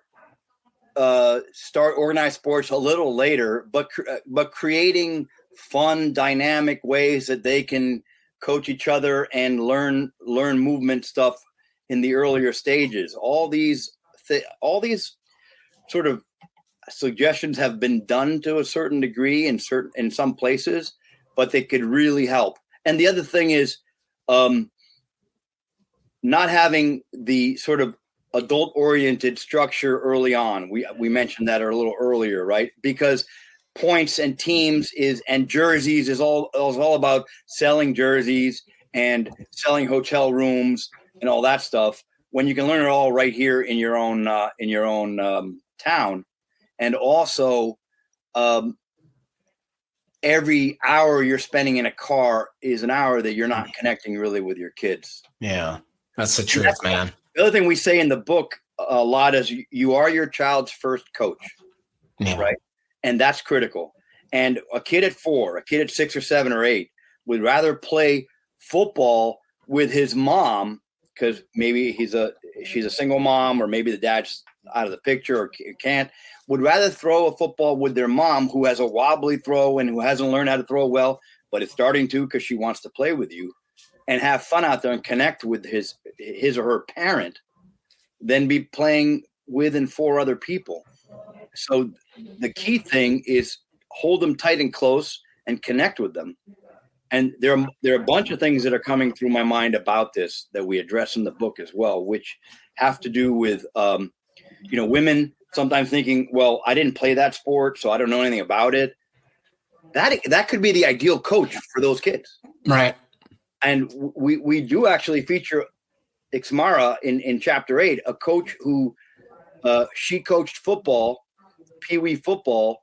organized sports a little later, but creating fun, dynamic ways that they can coach each other and learn movement stuff in the earlier stages. All these sort of suggestions have been done to a certain degree in some places, but they could really help. And the other thing is not having the sort of adult-oriented structure early on. We mentioned that a little earlier, right? Because points and teams and jerseys is all about selling jerseys and selling hotel rooms and all that stuff, when you can learn it all right here in your own town. And also every hour you're spending in a car is an hour that you're not connecting really with your kids. Yeah, that's the truth, man. The other thing we say in the book a lot is you are your child's first coach, right? And that's critical. And a kid at 4, a kid at 6 or 7 or 8 would rather play football with his mom, because maybe she's a single mom, or maybe the dad's out of the picture or can't, would rather throw a football with their mom who has a wobbly throw and who hasn't learned how to throw well, but is starting to because she wants to play with you and have fun out there and connect with his or her parent, than be playing with and for other people. So the key thing is hold them tight and close and connect with them. And there are a bunch of things that are coming through my mind about this that we address in the book as well, which have to do with, women sometimes thinking, well, I didn't play that sport, so I don't know anything about it. That could be the ideal coach for those kids. Right. And we do actually feature Ixmara in chapter 8, a coach who she coached football, Pee-wee football,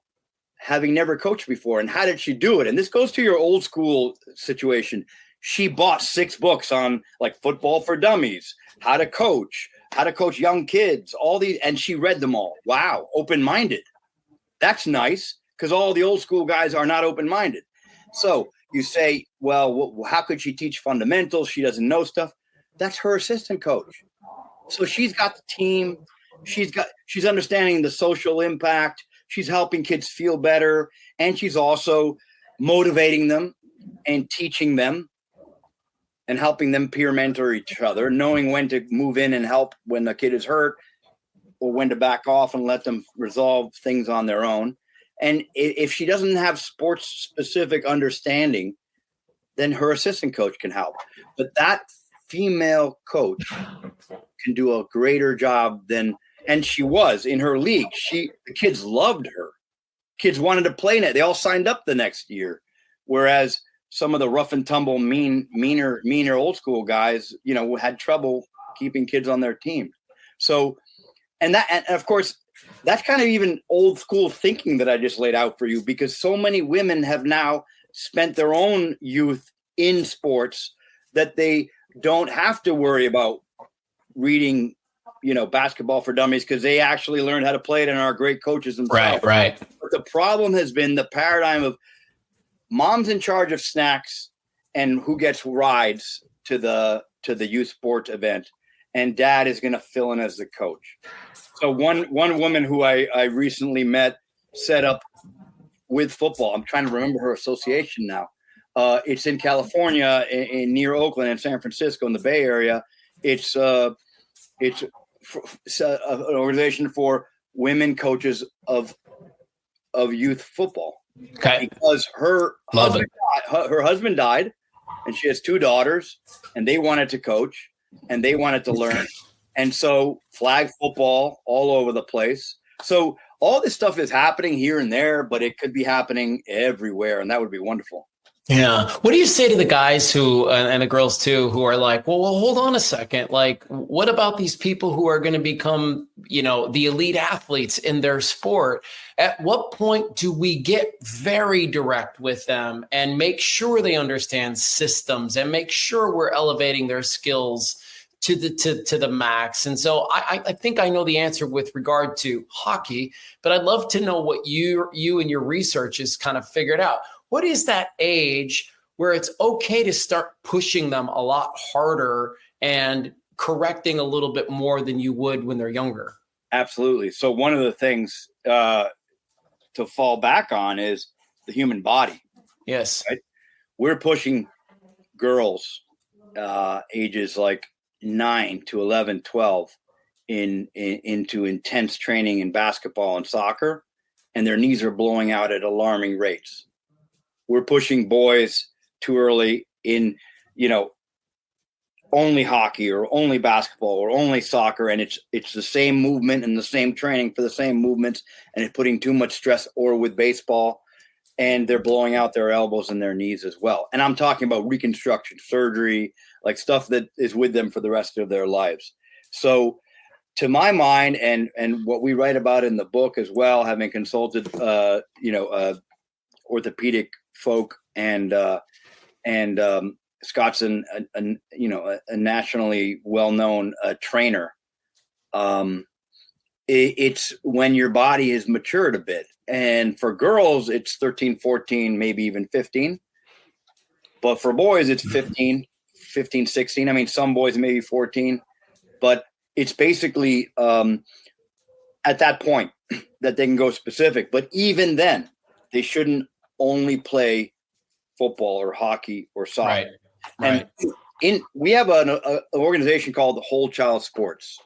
having never coached before. And how did she do it? And this goes to your old school situation. She bought 6 books on like football for dummies, how to coach young kids, all these, and she read them all. Wow. Open-minded. That's nice, because all the old school guys are not open-minded. So you say, well, how could she teach fundamentals? She doesn't know stuff. That's her assistant coach. So she's got the team. She's understanding the social impact. She's helping kids feel better, and she's also motivating them and teaching them and helping them peer mentor each other, knowing when to move in and help when the kid is hurt, or when to back off and let them resolve things on their own. And if she doesn't have sports specific understanding, then her assistant coach can help. But that female coach can do a greater job than. And she was in her league. The kids loved her. Kids wanted to play in it. They all signed up the next year. Whereas some of the rough and tumble, meaner old school guys, had trouble keeping kids on their team. So, and of course, that's kind of even old school thinking that I just laid out for you, because so many women have now spent their own youth in sports that they don't have to worry about reading basketball for dummies, because they actually learned how to play it and are great coaches themselves. Right. But the problem has been the paradigm of mom's in charge of snacks and who gets rides to the youth sports event, and dad is going to fill in as the coach. So one woman who I recently met set up with football. I'm trying to remember her association now. It's in California, in near Oakland and San Francisco in the Bay Area. It's an organization for women coaches of youth football. Okay. Because her husband died, and she has 2 daughters, and they wanted to coach and they wanted to learn. And so flag football all over the place. So all this stuff is happening here and there, but it could be happening everywhere, and that would be wonderful. Yeah. What do you say to the guys who, and the girls too, who are like, well, hold on a second. Like, what about these people who are going to become, the elite athletes in their sport? At what point do we get very direct with them and make sure they understand systems and make sure we're elevating their skills to the max? And so I think I know the answer with regard to hockey, but I'd love to know what you and your research has kind of figured out. What is that age where it's okay to start pushing them a lot harder and correcting a little bit more than you would when they're younger? Absolutely. So one of the things to fall back on is the human body. Yes. Right? We're pushing girls ages like 9 to 11, 12 into intense training in basketball and soccer, and their knees are blowing out at alarming rates. We're pushing boys too early in, only hockey or only basketball or only soccer. And it's the same movement and the same training for the same movements, and it's putting too much stress. Or with baseball, and they're blowing out their elbows and their knees as well. And I'm talking about reconstruction surgery, like stuff that is with them for the rest of their lives. So to my mind, and what we write about in the book as well, having consulted, orthopedic folk and Scott's a nationally well-known trainer. It's when your body has matured a bit, and for girls it's 13, 14, maybe even 15, but for boys it's 15, 16. I mean, some boys maybe 14, but it's basically at that point that they can go specific. But even then, they shouldn't only play football or hockey or soccer. Right. And we have an organization called the Whole Child Sports.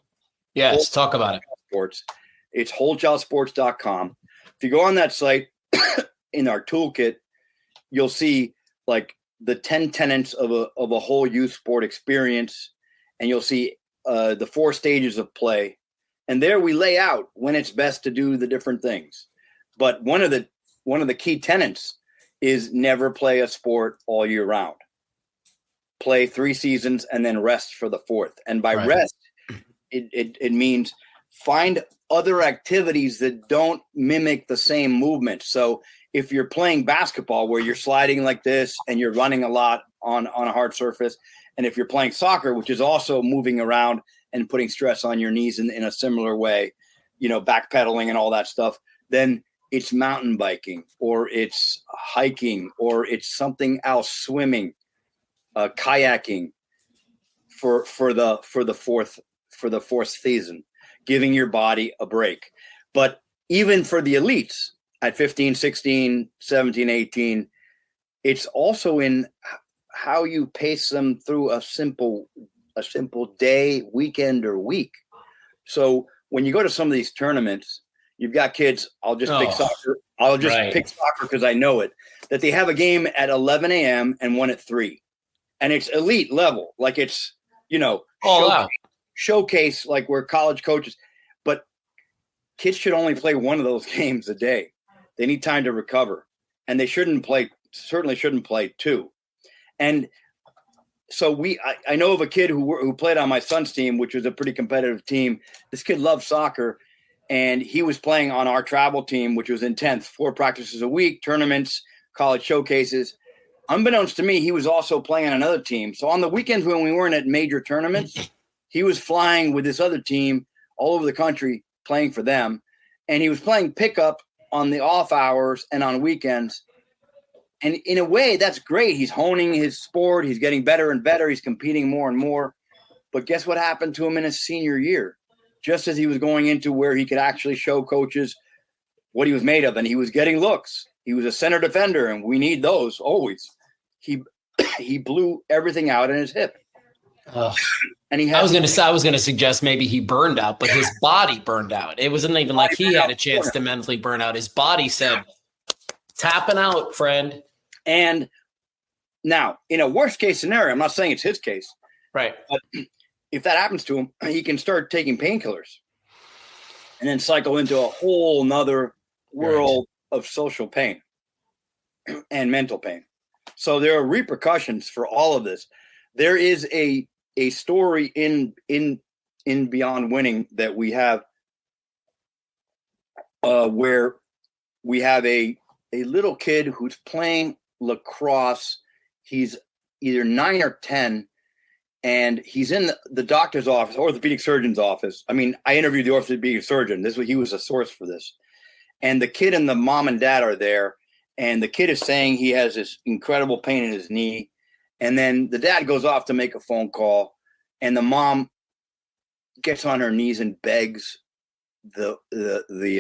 Yes, talk about it. Sports. It's wholechildsports.com. If you go on that site, in our toolkit, you'll see like the 10 tenets of a whole youth sport experience, and you'll see the 4 stages of play. And there we lay out when it's best to do the different things. But one of the key tenets is never play a sport all year round. Play 3 seasons and then rest for the 4th. And by rest, it means find other activities that don't mimic the same movement. So if you're playing basketball where you're sliding like this and you're running a lot on a hard surface, and if you're playing soccer, which is also moving around and putting stress on your knees in a similar way, backpedaling and all that stuff, then it's mountain biking, or it's hiking, or it's something else, swimming, kayaking for the 4th season, giving your body a break. But even for the elites at 15, 16, 17, 18, it's also in how you pace them through a simple day, weekend, or week. So when you go to some of these tournaments, you've got kids, I'll just pick soccer. I'll just pick soccer because I know it, that they have a game at 11 a.m. and one at 3. And it's elite level. Like it's, showcase like we're college coaches. But kids should only play one of those games a day. They need time to recover. And they certainly shouldn't play 2. And so I know of a kid who played on my son's team, which was a pretty competitive team. This kid loved soccer, and he was playing on our travel team, which was intense, 4 practices a week, tournaments, college showcases. Unbeknownst to me, he was also playing on another team. So on the weekends when we weren't at major tournaments, he was flying with this other team all over the country playing for them. And he was playing pickup on the off hours and on weekends. And in a way, that's great. He's honing his sport. He's getting better and better. He's competing more and more. But guess what happened to him in his senior year? Just as he was going into where he could actually show coaches what he was made of, and he was getting looks. He was a center defender, and we need those always. He blew everything out in his hip. And I was gonna suggest maybe he burned out, but his body burned out. It wasn't even like he had a chance to mentally burn out. His body said, "Tapping out, friend." And now, in a worst case scenario, I'm not saying it's his case, right? But if that happens to him, he can start taking painkillers, and then cycle into a whole nother world of social pain and mental pain. So there are repercussions for all of this. There is a story in Beyond Winning that we have where we have a little kid who's playing lacrosse. He's either 9 or 10, and he's in the doctor's office, orthopedic surgeon's office. I mean, I interviewed the orthopedic surgeon. He was a source for this. And the kid and the mom and dad are there, and the kid is saying he has this incredible pain in his knee. And then the dad goes off to make a phone call, and the mom gets on her knees and begs the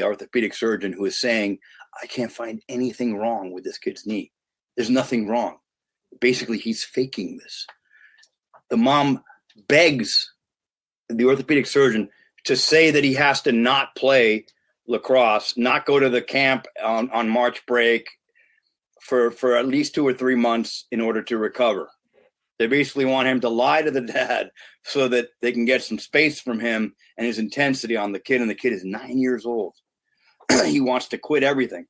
orthopedic surgeon, who is saying, "I can't find anything wrong with this kid's knee. There's nothing wrong. Basically, he's faking this." The mom begs the orthopedic surgeon to say that he has to not play lacrosse, not go to the camp on March break for at least 2 or 3 months in order to recover. They basically want him to lie to the dad so that they can get some space from him and his intensity on the kid. And the kid is 9 years old. He wants to quit everything.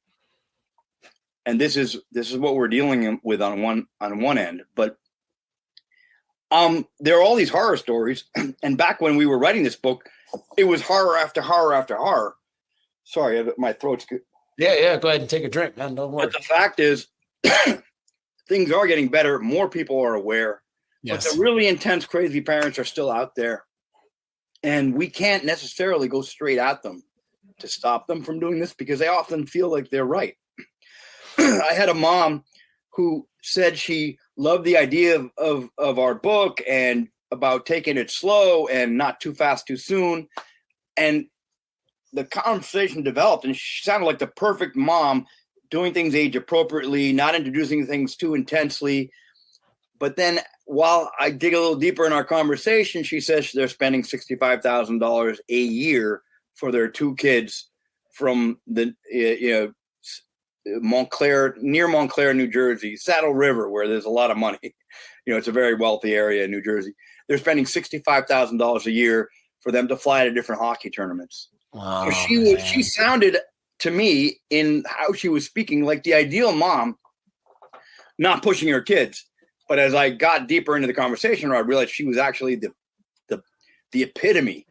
And this is what we're dealing with on one end. But there are all these horror stories. And back when we were writing this book, it was horror after horror after horror. Sorry, my throat's good. Yeah. Go ahead and take a drink, man. Don't worry. But the fact is, things are getting better. More people are aware. Yes. But the really intense, crazy parents are still out there. And we can't necessarily go straight at them to stop them from doing this, because they often feel like they're right. I had a mom who said she loved the idea of our book and about taking it slow and not too fast too soon. And the conversation developed, and she sounded like the perfect mom, doing things age appropriately, not introducing things too intensely. But then while I dig a little deeper in our conversation, she says they're spending $65,000 a year for their 2 kids from the Montclair, near Montclair, New Jersey, Saddle River, where there's a lot of money. It's a very wealthy area in New Jersey. They're spending $65,000 a year for them to fly to different hockey tournaments. Wow, so she sounded to me, in how she was speaking, like the ideal mom, not pushing her kids. But as I got deeper into the conversation, I realized she was actually the epitome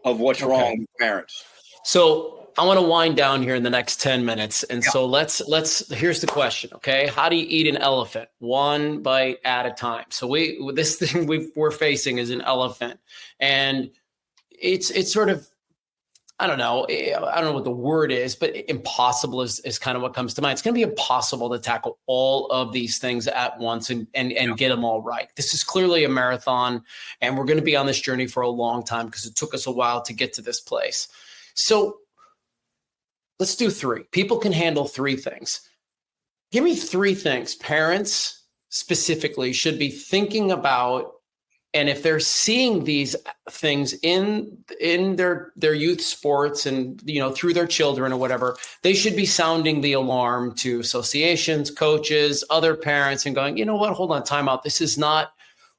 of what's wrong with parents. So I want to wind down here in the next 10 minutes. And so let's here's the question. Okay. How do you eat an elephant? One bite at a time. So this thing we're facing is an elephant, and it's sort of, I don't know what the word is, but impossible is kind of what comes to mind. It's going to be impossible to tackle all of these things at once and get them all right. This is clearly a marathon, and we're going to be on this journey for a long time because it took us a while to get to this place. So let's do 3. People can handle 3 things. Give me 3 things parents specifically should be thinking about. And if they're seeing these things in their youth sports and, through their children or whatever, they should be sounding the alarm to associations, coaches, other parents, and going, you know what, hold on, time out. This is not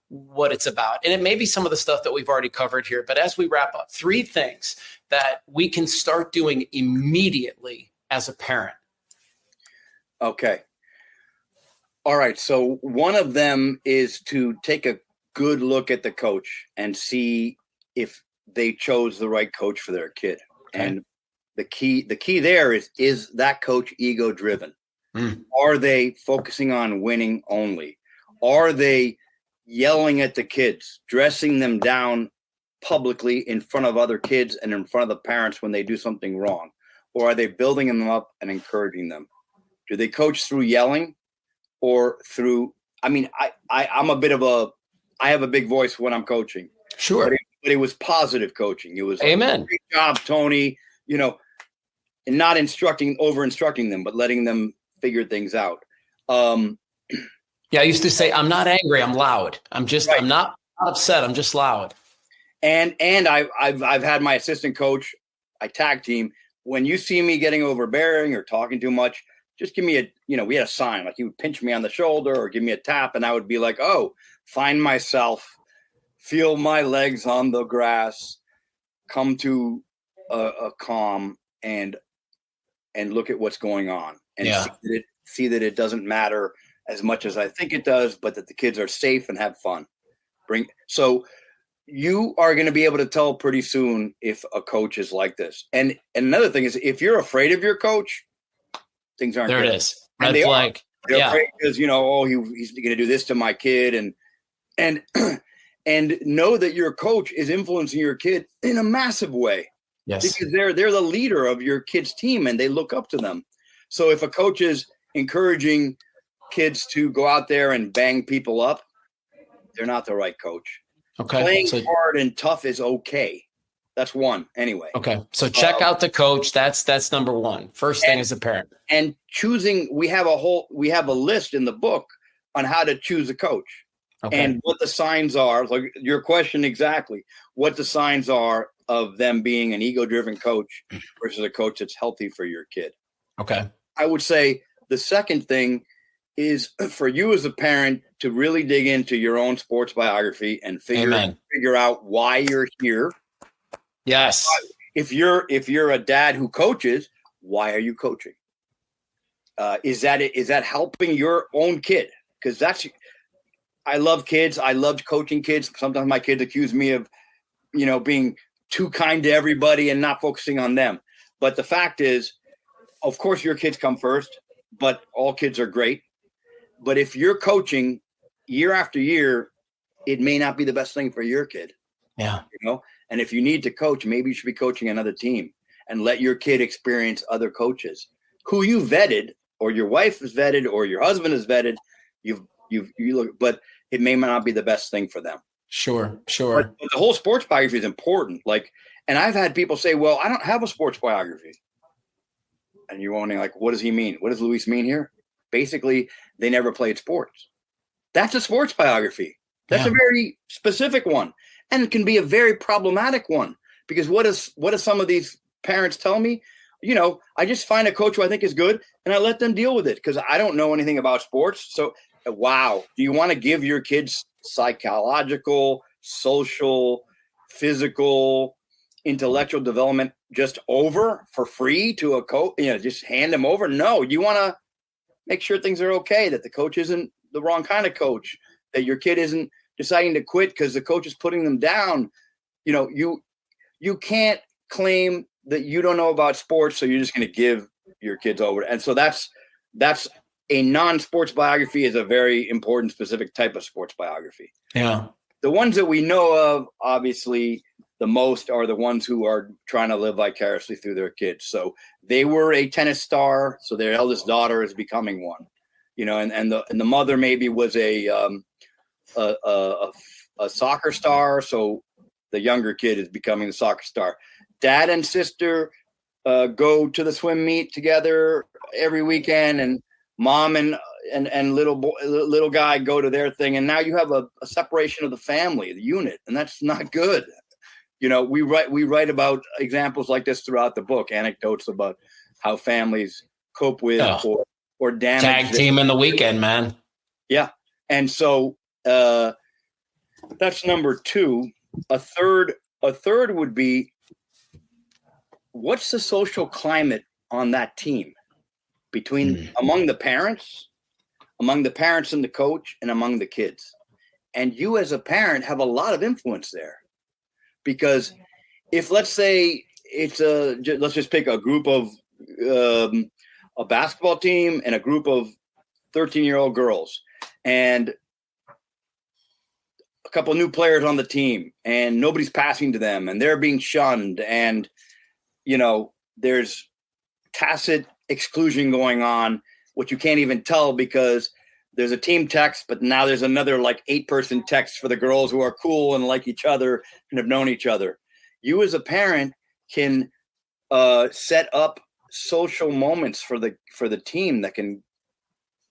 what it's about. And it may be some of the stuff that we've already covered here. But as we wrap up, 3 things that we can start doing immediately as a parent. Okay. All right. So one of them is to take a good look at the coach and see if they chose the right coach for their kid. Okay. And the key there is that coach ego driven? Are they focusing on winning only? Are they yelling at the kids, dressing them down publicly in front of other kids and in front of the parents when they do something wrong? or are they building them up and encouraging them? Do they coach through yelling or through, I mean, I have a big voice when I'm coaching. Sure. But it was positive coaching. It was Amen. Great job, Tony, you know, and not over instructing them, but letting them figure things out. Yeah. I used to say, I'm not angry. I'm loud. Right. I'm not upset. I'm just loud. And I've had my assistant coach, I tag team. When you see me getting overbearing or talking too much, just give me we had a sign, like he would pinch me on the shoulder or give me a tap, and I would be like, oh, find myself, feel my legs on the grass, come to a calm and look at what's going on and see that it doesn't matter as much as I think it does, but that the kids are safe and have fun. So you are going to be able to tell pretty soon if a coach is like this. And another thing is, if you're afraid of your coach, things aren't there. good. It is. Red flag. They're afraid because, he's going to do this to my kid. And know that your coach is influencing your kid in a massive way. Yes. Because they're the leader of your kid's team and they look up to them. So if a coach is encouraging kids to go out there and bang people up, they're not the right coach. Okay. Playing hard and tough is okay. That's one anyway. Okay. So check out the coach. That's number one. First thing as a parent. And choosing, we have a list in the book on how to choose a coach. Okay. And what the signs are, like your question exactly, what the signs are of them being an ego-driven coach versus a coach that's healthy for your kid. Okay. I would say the second thing is for you as a parent to really dig into your own sports biography and figure out why you're here. Yes. If you're a dad who coaches, why are you coaching? Is that helping your own kid? Because I love kids. I loved coaching kids. Sometimes my kids accuse me of, being too kind to everybody and not focusing on them. But the fact is, of course, your kids come first, but all kids are great. But if you're coaching year after year, it may not be the best thing for your kid. Yeah. And if you need to coach, maybe you should be coaching another team and let your kid experience other coaches who you vetted, or your wife is vetted, or your husband is vetted. You look, but it may not be the best thing for them. Sure. But the whole sports biography is important. And I've had people say, well, I don't have a sports biography. And you're wondering, what does he mean? What does Luis mean here? Basically, they never played sports. That's a sports biography. That's a very specific one. And it can be a very problematic one, because what does some of these parents tell me? I just find a coach who I think is good and I let them deal with it because I don't know anything about sports. So, wow. Do you want to give your kids psychological, social, physical, intellectual development just over for free to a coach? Just hand them over? No, you want to make sure things are okay, that the coach isn't the wrong kind of coach, that your kid isn't deciding to quit because the coach is putting them down. You can't claim that you don't know about sports, so you're just going to give your kids over. And so that's a non-sports biography is a very important, specific type of sports biography. Yeah. The ones that we know of, obviously, the most are the ones who are trying to live vicariously through their kids. So they were a tennis star, so their eldest daughter is becoming one. And the mother maybe was a soccer star, so the younger kid is becoming the soccer star. Dad and sister go to the swim meet together every weekend, and mom and little guy go to their thing, and now you have a separation of the family, the unit, and that's not good. We write about examples like this throughout the book, anecdotes about how families cope with or damage. Tag team in the weekend, man. Yeah, and so that's number two. A third would be, what's the social climate on that team among the parents and the coach, and among the kids? And you as a parent have a lot of influence there, because if, let's say, let's just pick a group of a basketball team and a group of 13-year-old girls, and a couple of new players on the team, and nobody's passing to them, and they're being shunned, and there's tacit exclusion going on, which you can't even tell because there's a team text, but now there's another like 8-person text for the girls who are cool and like each other and have known each other. You as a parent can set up social moments for the team that can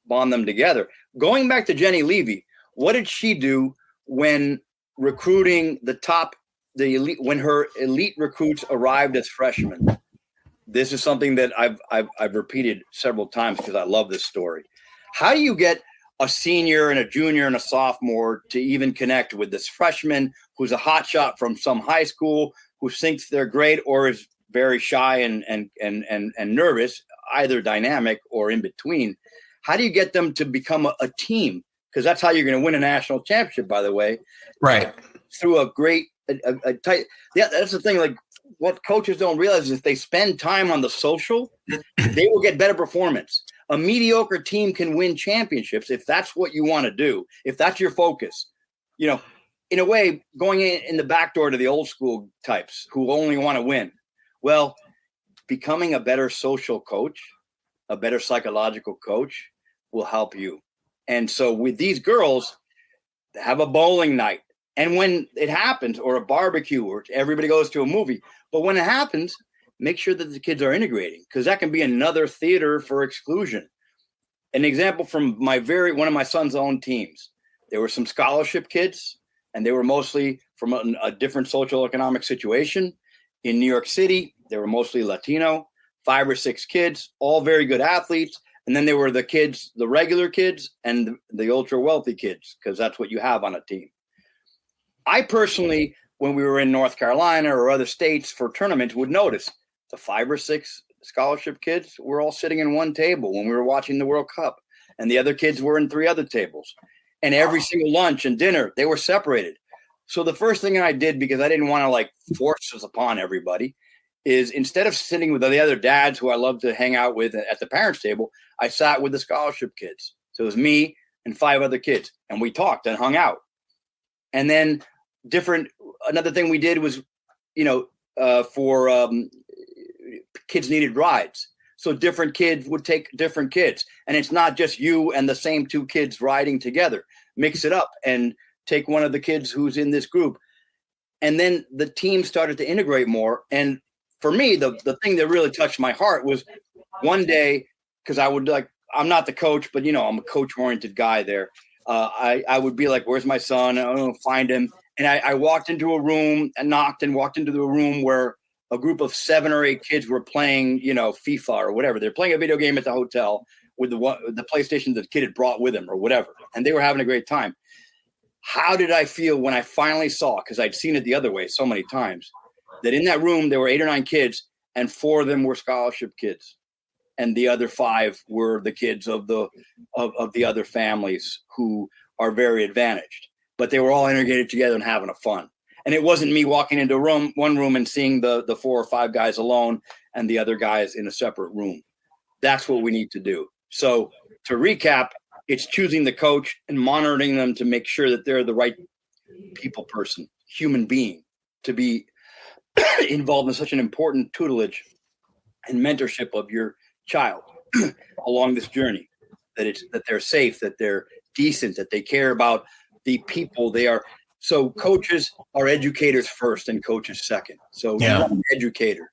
bond them together. Going back to Jenny Levy, what did she do when recruiting when her elite recruits arrived as freshmen? This is something that I've repeated several times because I love this story. How do you get a senior and a junior and a sophomore to even connect with this freshman who's a hotshot from some high school, who thinks they're great or is very shy and nervous, either dynamic or in between? How do you get them to become a team? Because that's how you're going to win a national championship, by the way. Right. Through a great, a tight. Yeah, that's the thing. Like, what coaches don't realize is if they spend time on the social, they will get better performance. A mediocre team can win championships if that's what you want to do, if that's your focus. You know, in a way, going in the back door to the old school types who only want to win. Well, becoming a better social coach, a better psychological coach will help you. And so with these girls, have a bowling night. And when it happens, or a barbecue, or everybody goes to a movie, but when it happens, make sure that the kids are integrating, because that can be another theater for exclusion. An example from one of my son's own teams, there were some scholarship kids, and they were mostly from a different social economic situation. In New York City, they were mostly Latino, 5 or 6 kids, all very good athletes. And then there were the kids, the regular kids, and the ultra wealthy kids, because that's what you have on a team. I personally, when we were in North Carolina or other states for tournaments, would notice the 5 or 6 scholarship kids were all sitting in one table when we were watching the World Cup, and the other kids were in 3 other tables. And every single lunch and dinner, they were separated. So the first thing I did, because I didn't want to like force this upon everybody, is instead of sitting with the other dads who I love to hang out with at the parents' table, I sat with the scholarship kids. So it was me and 5 other kids, and we talked and hung out. And then another thing we did was, for kids needed rides. So different kids would take different kids, and it's not just you and the same 2 kids riding together. Mix it up and take one of the kids who's in this group. And then the team started to integrate more. And for me, the thing that really touched my heart was one day, because I'm not the coach, but I'm a coach-oriented guy there. I would be like, "Where's my son?" I don't find him. And I walked into a room and knocked and walked into the room where a group of 7 or 8 kids were playing, FIFA or whatever. They're playing a video game at the hotel with the PlayStation the kid had brought with him or whatever. And they were having a great time. How did I feel when I finally saw, because I'd seen it the other way so many times, that in that room there were 8 or 9 kids and 4 of them were scholarship kids. And the other 5 were the kids of the other families who are very advantaged. But they were all integrated together and having a fun. And it wasn't me walking into one room and seeing the 4 or 5 guys alone and the other guys in a separate room. That's what we need to do. So to recap, it's choosing the coach and monitoring them to make sure that they're the right person, human being, to be involved in such an important tutelage and mentorship of your child along this journey, that they're safe, that they're decent, that they care about the people they are. So coaches are educators first and coaches second. So you're an educator.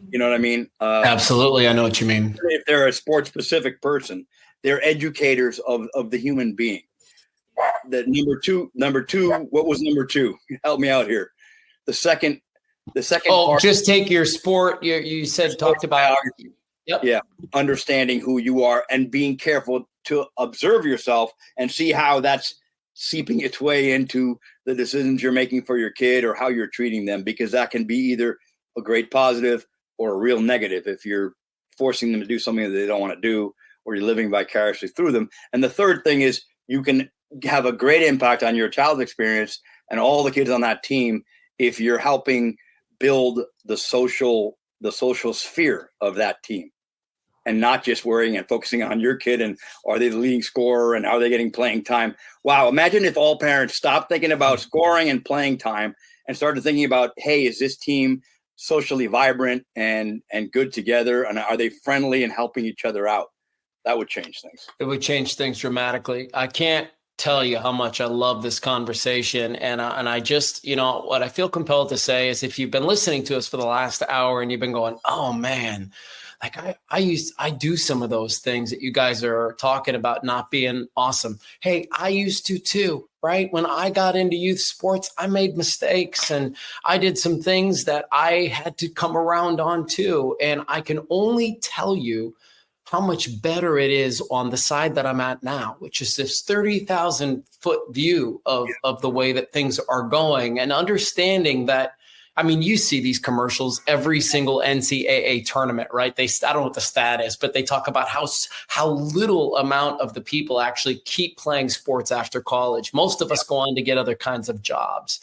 You know what I mean? Absolutely. I know what you mean. If they're a sports specific person, they're educators of the human being. That number two, what was number 2? Help me out here. The second part, just take your sport. You said talked about. Yep. Yeah. Understanding who you are and being careful to observe yourself and see how that's seeping its way into the decisions you're making for your kid or how you're treating them, because that can be either a great positive or a real negative if you're forcing them to do something that they don't want to do, or you're living vicariously through them. And the third thing is you can have a great impact on your child's experience and all the kids on that team if you're helping build the social sphere of that team, and not just worrying and focusing on your kid and are they the leading scorer and are they getting playing time? Wow. Imagine if all parents stopped thinking about scoring and playing time and started thinking about, hey, is this team socially vibrant and good together? And are they friendly and helping each other out? That would change things. It would change things dramatically. I can't tell you how much I love this conversation. And I just, what I feel compelled to say is, if you've been listening to us for the last hour and you've been going, oh man, like I do some of those things that you guys are talking about not being awesome. Hey, I used to too, right? When I got into youth sports, I made mistakes and I did some things that I had to come around on too. And I can only tell you how much better it is on the side that I'm at now, which is this 30,000 foot view of the way that things are going, and understanding that, I mean, you see these commercials every single NCAA tournament, right? I don't know what the stat is, but they talk about how little amount of the people actually keep playing sports after college. Most of us go on to get other kinds of jobs.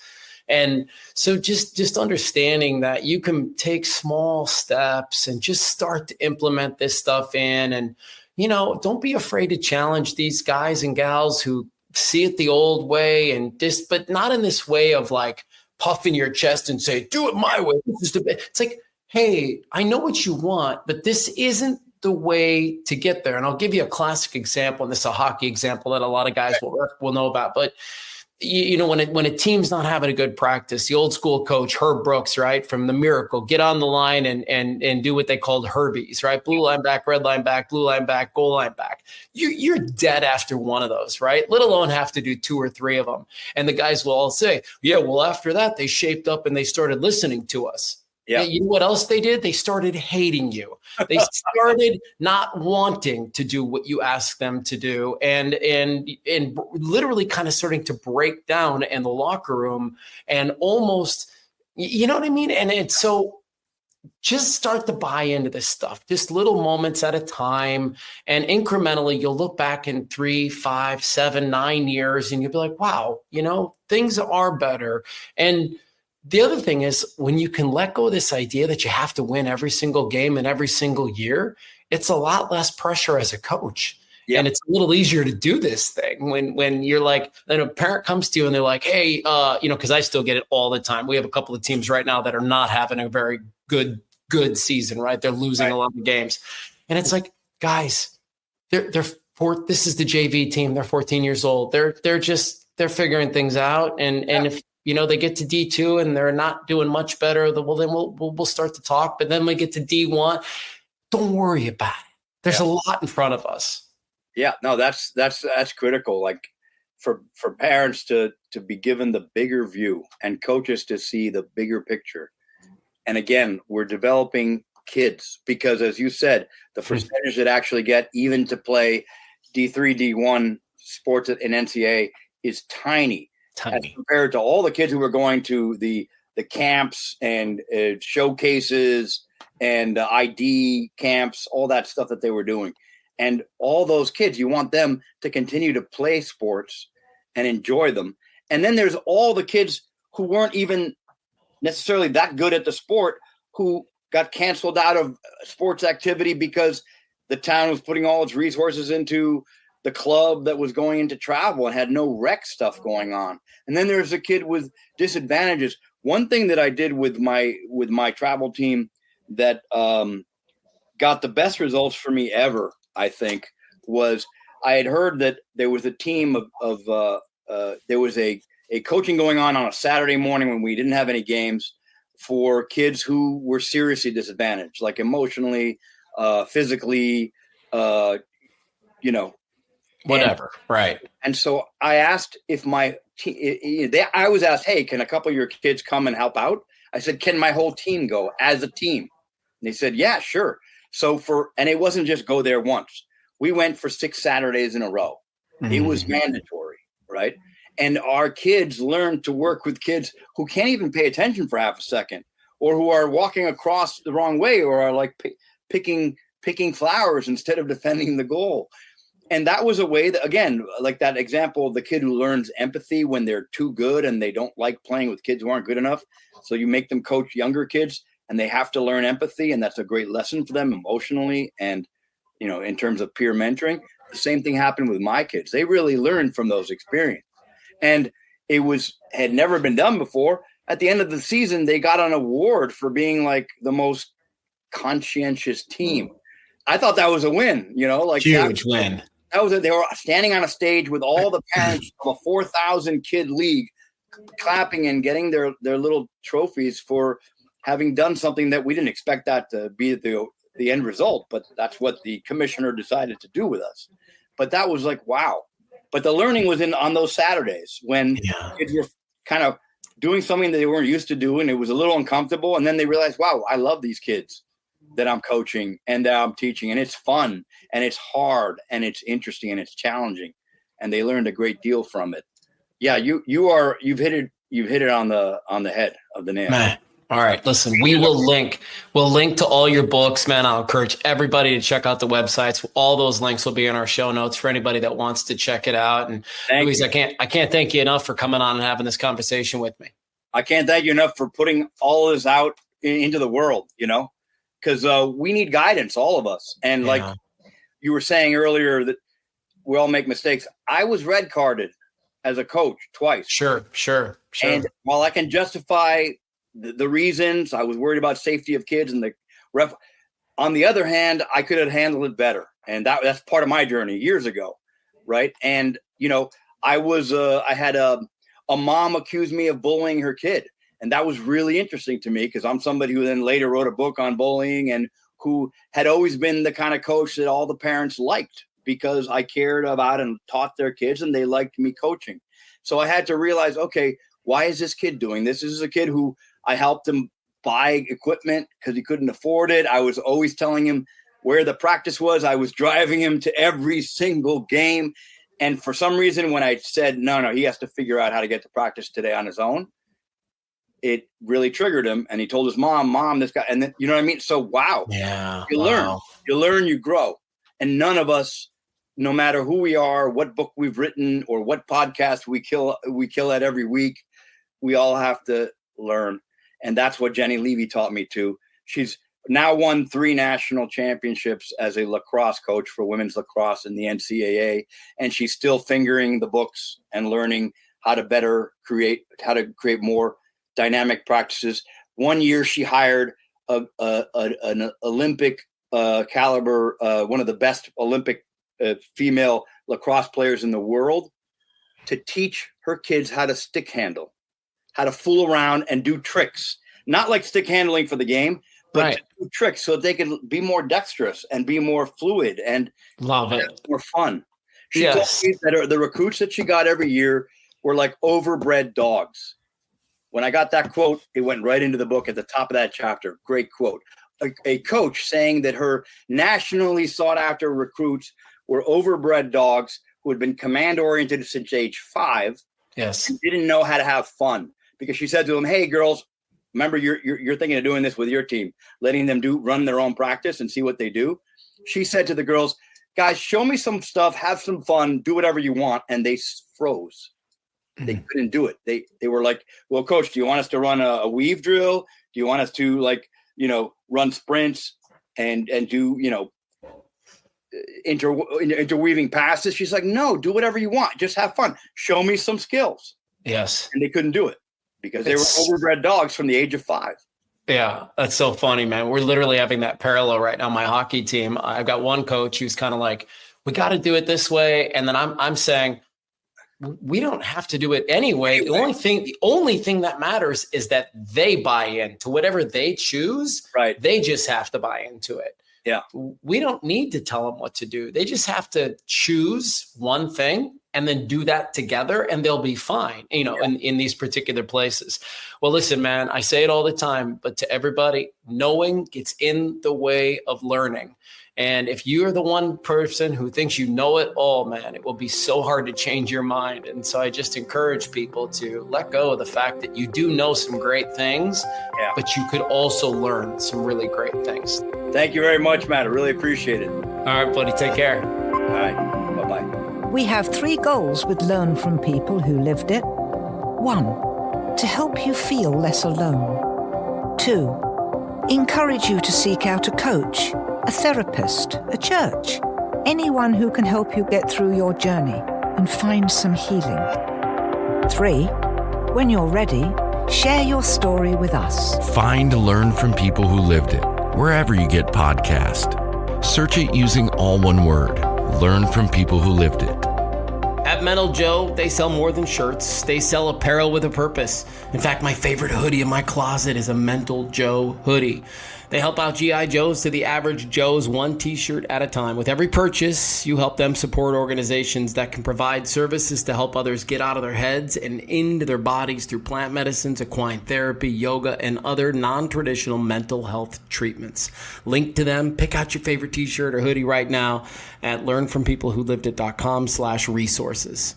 And so just understanding that you can take small steps and just start to implement this stuff in. And, don't be afraid to challenge these guys and gals who see it the old way, but not in this way of like puffing your chest and say, do it my way. It's like, hey, I know what you want, but this isn't the way to get there. And I'll give you a classic example. And this is a hockey example that a lot of guys will know about, but when a team's not having a good practice, the old school coach, Herb Brooks, right, from the Miracle, get on the line and do what they called Herbies, right? Blue line back, red line back, blue line back, goal line back. You're dead after one of those, right? Let alone have to do 2 or 3 of them. And the guys will all say, yeah, well, after that, they shaped up and they started listening to us. Yeah. You know what else they did? They started hating you. They started not wanting to do what you asked them to do, and literally kind of starting to break down in the locker room, and almost, you know what I mean? And it's so, just start to buy into this stuff, just little moments at a time, and incrementally you'll look back in 3, 5, 7, 9 years and you'll be like, wow, things are better. And the other thing is, when you can let go of this idea that you have to win every single game and every single year, it's a lot less pressure as a coach. Yep. And it's a little easier to do this thing when you're like, then a parent comes to you and they're like, hey, because I still get it all the time. We have a couple of teams right now that are not having a very good season, right? They're losing a lot of games. And it's like, guys, this is the JV team. They're 14 years old. They're figuring things out. And if, they get to D2 and they're not doing much better, then we'll start to talk. But then we get to D1. Don't worry about it. There's a lot in front of us. Yeah, no, that's critical. Like for parents to be given the bigger view and coaches to see the bigger picture. And again, we're developing kids because, as you said, the percentage that actually get even to play D3, D1 sports in NCAA is tiny. As compared to all the kids who were going to the camps and showcases and ID camps, all that stuff that they were doing. And all those kids, you want them to continue to play sports and enjoy them. And then there's all the kids who weren't even necessarily that good at the sport, who got canceled out of sports activity because the town was putting all its resources into the club that was going into travel and had no rec stuff going on. And then there's a kid with disadvantages. One thing that I did with my travel team that got the best results for me ever, I think, was I had heard that there was a team there was a coaching going on a Saturday morning when we didn't have any games for kids who were seriously disadvantaged, like emotionally, physically, whatever. Right. And so I asked if I was asked, hey, can a couple of your kids come and help out? I said, can my whole team go as a team? And they said, yeah, sure. So and it wasn't just go there once. We went for 6 Saturdays in a row. Mm-hmm. It was mandatory, right? And our kids learned to work with kids who can't even pay attention for half a second, or who are walking across the wrong way, or are like picking flowers instead of defending the goal. And that was a way that, again, like that example of the kid who learns empathy when they're too good and they don't like playing with kids who aren't good enough. So you make them coach younger kids and they have to learn empathy. And that's a great lesson for them emotionally. And, in terms of peer mentoring, the same thing happened with my kids. They really learned from those experiences. And it had never been done before. at the end of the season, they got an award for being like the most conscientious team. I thought that was a win, like huge win. That was it. They were standing on a stage with all the parents of a 4,000 kid league, clapping and getting their little trophies for having done something that we didn't expect that to be the end result, but that's what the commissioner decided to do with us. But that was like, wow. But the learning was on those Saturdays when kids were kind of doing something that they weren't used to doing. It was a little uncomfortable. And then they realized, wow, I love these kids that I'm coaching and that I'm teaching. And it's fun and it's hard and it's interesting and it's challenging. And they learned a great deal from it. Yeah, you've hit it on the head of the nail. Man. All right, listen, we'll link to all your books, man. I'll encourage everybody to check out the websites. All those links will be in our show notes for anybody that wants to check it out. And Luis, I can't thank you enough for coming on and having this conversation with me. I can't thank you enough for putting all of this out into the world, because we need guidance, all of us. And like you were saying earlier that we all make mistakes. I was red carded as a coach twice. Sure. And while I can justify the reasons, I was worried about safety of kids and the ref. On the other hand, I could have handled it better. And that's part of my journey years ago. Right. And, I had a mom accuse me of bullying her kid. And that was really interesting to me because I'm somebody who then later wrote a book on bullying and who had always been the kind of coach that all the parents liked because I cared about and taught their kids and they liked me coaching. So I had to realize, okay, why is this kid doing this? This is a kid who I helped him buy equipment because he couldn't afford it. I was always telling him where the practice was. I was driving him to every single game. And for some reason, when I said, no, he has to figure out how to get to practice today on his own, it really triggered him. And he told his mom, this guy, and then, you know what I mean? So, wow. Yeah. You learn, you grow. And none of us, no matter who we are, what book we've written or what podcast we kill at every week, we all have to learn. And that's what Jenny Levy taught me too. She's now won 3 national championships as a lacrosse coach for women's lacrosse in the NCAA. And she's still fingering the books and learning how to create more dynamic practices. One year she hired an Olympic caliber, one of the best Olympic female lacrosse players in the world to teach her kids how to stick handle, how to fool around and do tricks, not like stick handling for the game, but to do tricks so they can be more dexterous and be more fluid and love it, more fun. She told me that the recruits that she got every year were like overbred dogs. When I got that quote, it went right into the book at the top of that chapter. Great quote. A coach saying that her nationally sought after recruits were overbred dogs who had been command oriented since age 5. Yes. And didn't know how to have fun because she said to them, "Hey girls, remember you're thinking of doing this with your team, letting them run their own practice and see what they do." She said to the girls, "Guys, show me some stuff, have some fun, do whatever you want." And they froze. They couldn't do it. They were like, "Well, coach, do you want us to run a weave drill? Do you want us to run sprints and do, interweaving passes?" She's like, "No, do whatever you want. Just have fun. Show me some skills." Yes. And they couldn't do it because they were overbred dogs from the age of 5. Yeah, that's so funny, man. We're literally having that parallel right now. My hockey team, I've got one coach who's kind of like, we got to do it this way. And then I'm saying, we don't have to do it anyway. The only thing that matters is that they buy in to whatever they choose. Right. They just have to buy into it. Yeah. We don't need to tell them what to do. They just have to choose one thing and then do that together and they'll be fine, in these particular places. Well, listen, man, I say it all the time, but to everybody, knowing gets in the way of learning. And if you're the one person who thinks you know it all, man, it will be so hard to change your mind. And so I just encourage people to let go of the fact that you do know some great things, but you could also learn some really great things. Thank you very much, Matt. I really appreciate it. All right, buddy. Take care. All right. Bye-bye. We have 3 goals with Learn from People who lived it. 1, to help you feel less alone. 2, encourage you to seek out a coach, a therapist, a church, anyone who can help you get through your journey and find some healing. 3, when you're ready, Share your story with us. Find Learn from People Who Lived It wherever you get podcasts. Search it using all one word. Learn from People Who Lived It. At Mental Joe, they sell more than shirts. They sell apparel with a purpose. In fact, my favorite hoodie in my closet is a Mental Joe hoodie. They help out G.I. Joes to the average Joe's one t-shirt at a time. With every purchase, you help them support organizations that can provide services to help others get out of their heads and into their bodies through plant medicines, equine therapy, yoga, and other non-traditional mental health treatments. Link to them. Pick out your favorite t-shirt or hoodie right now at learnfrompeoplewholivedit.com/resources.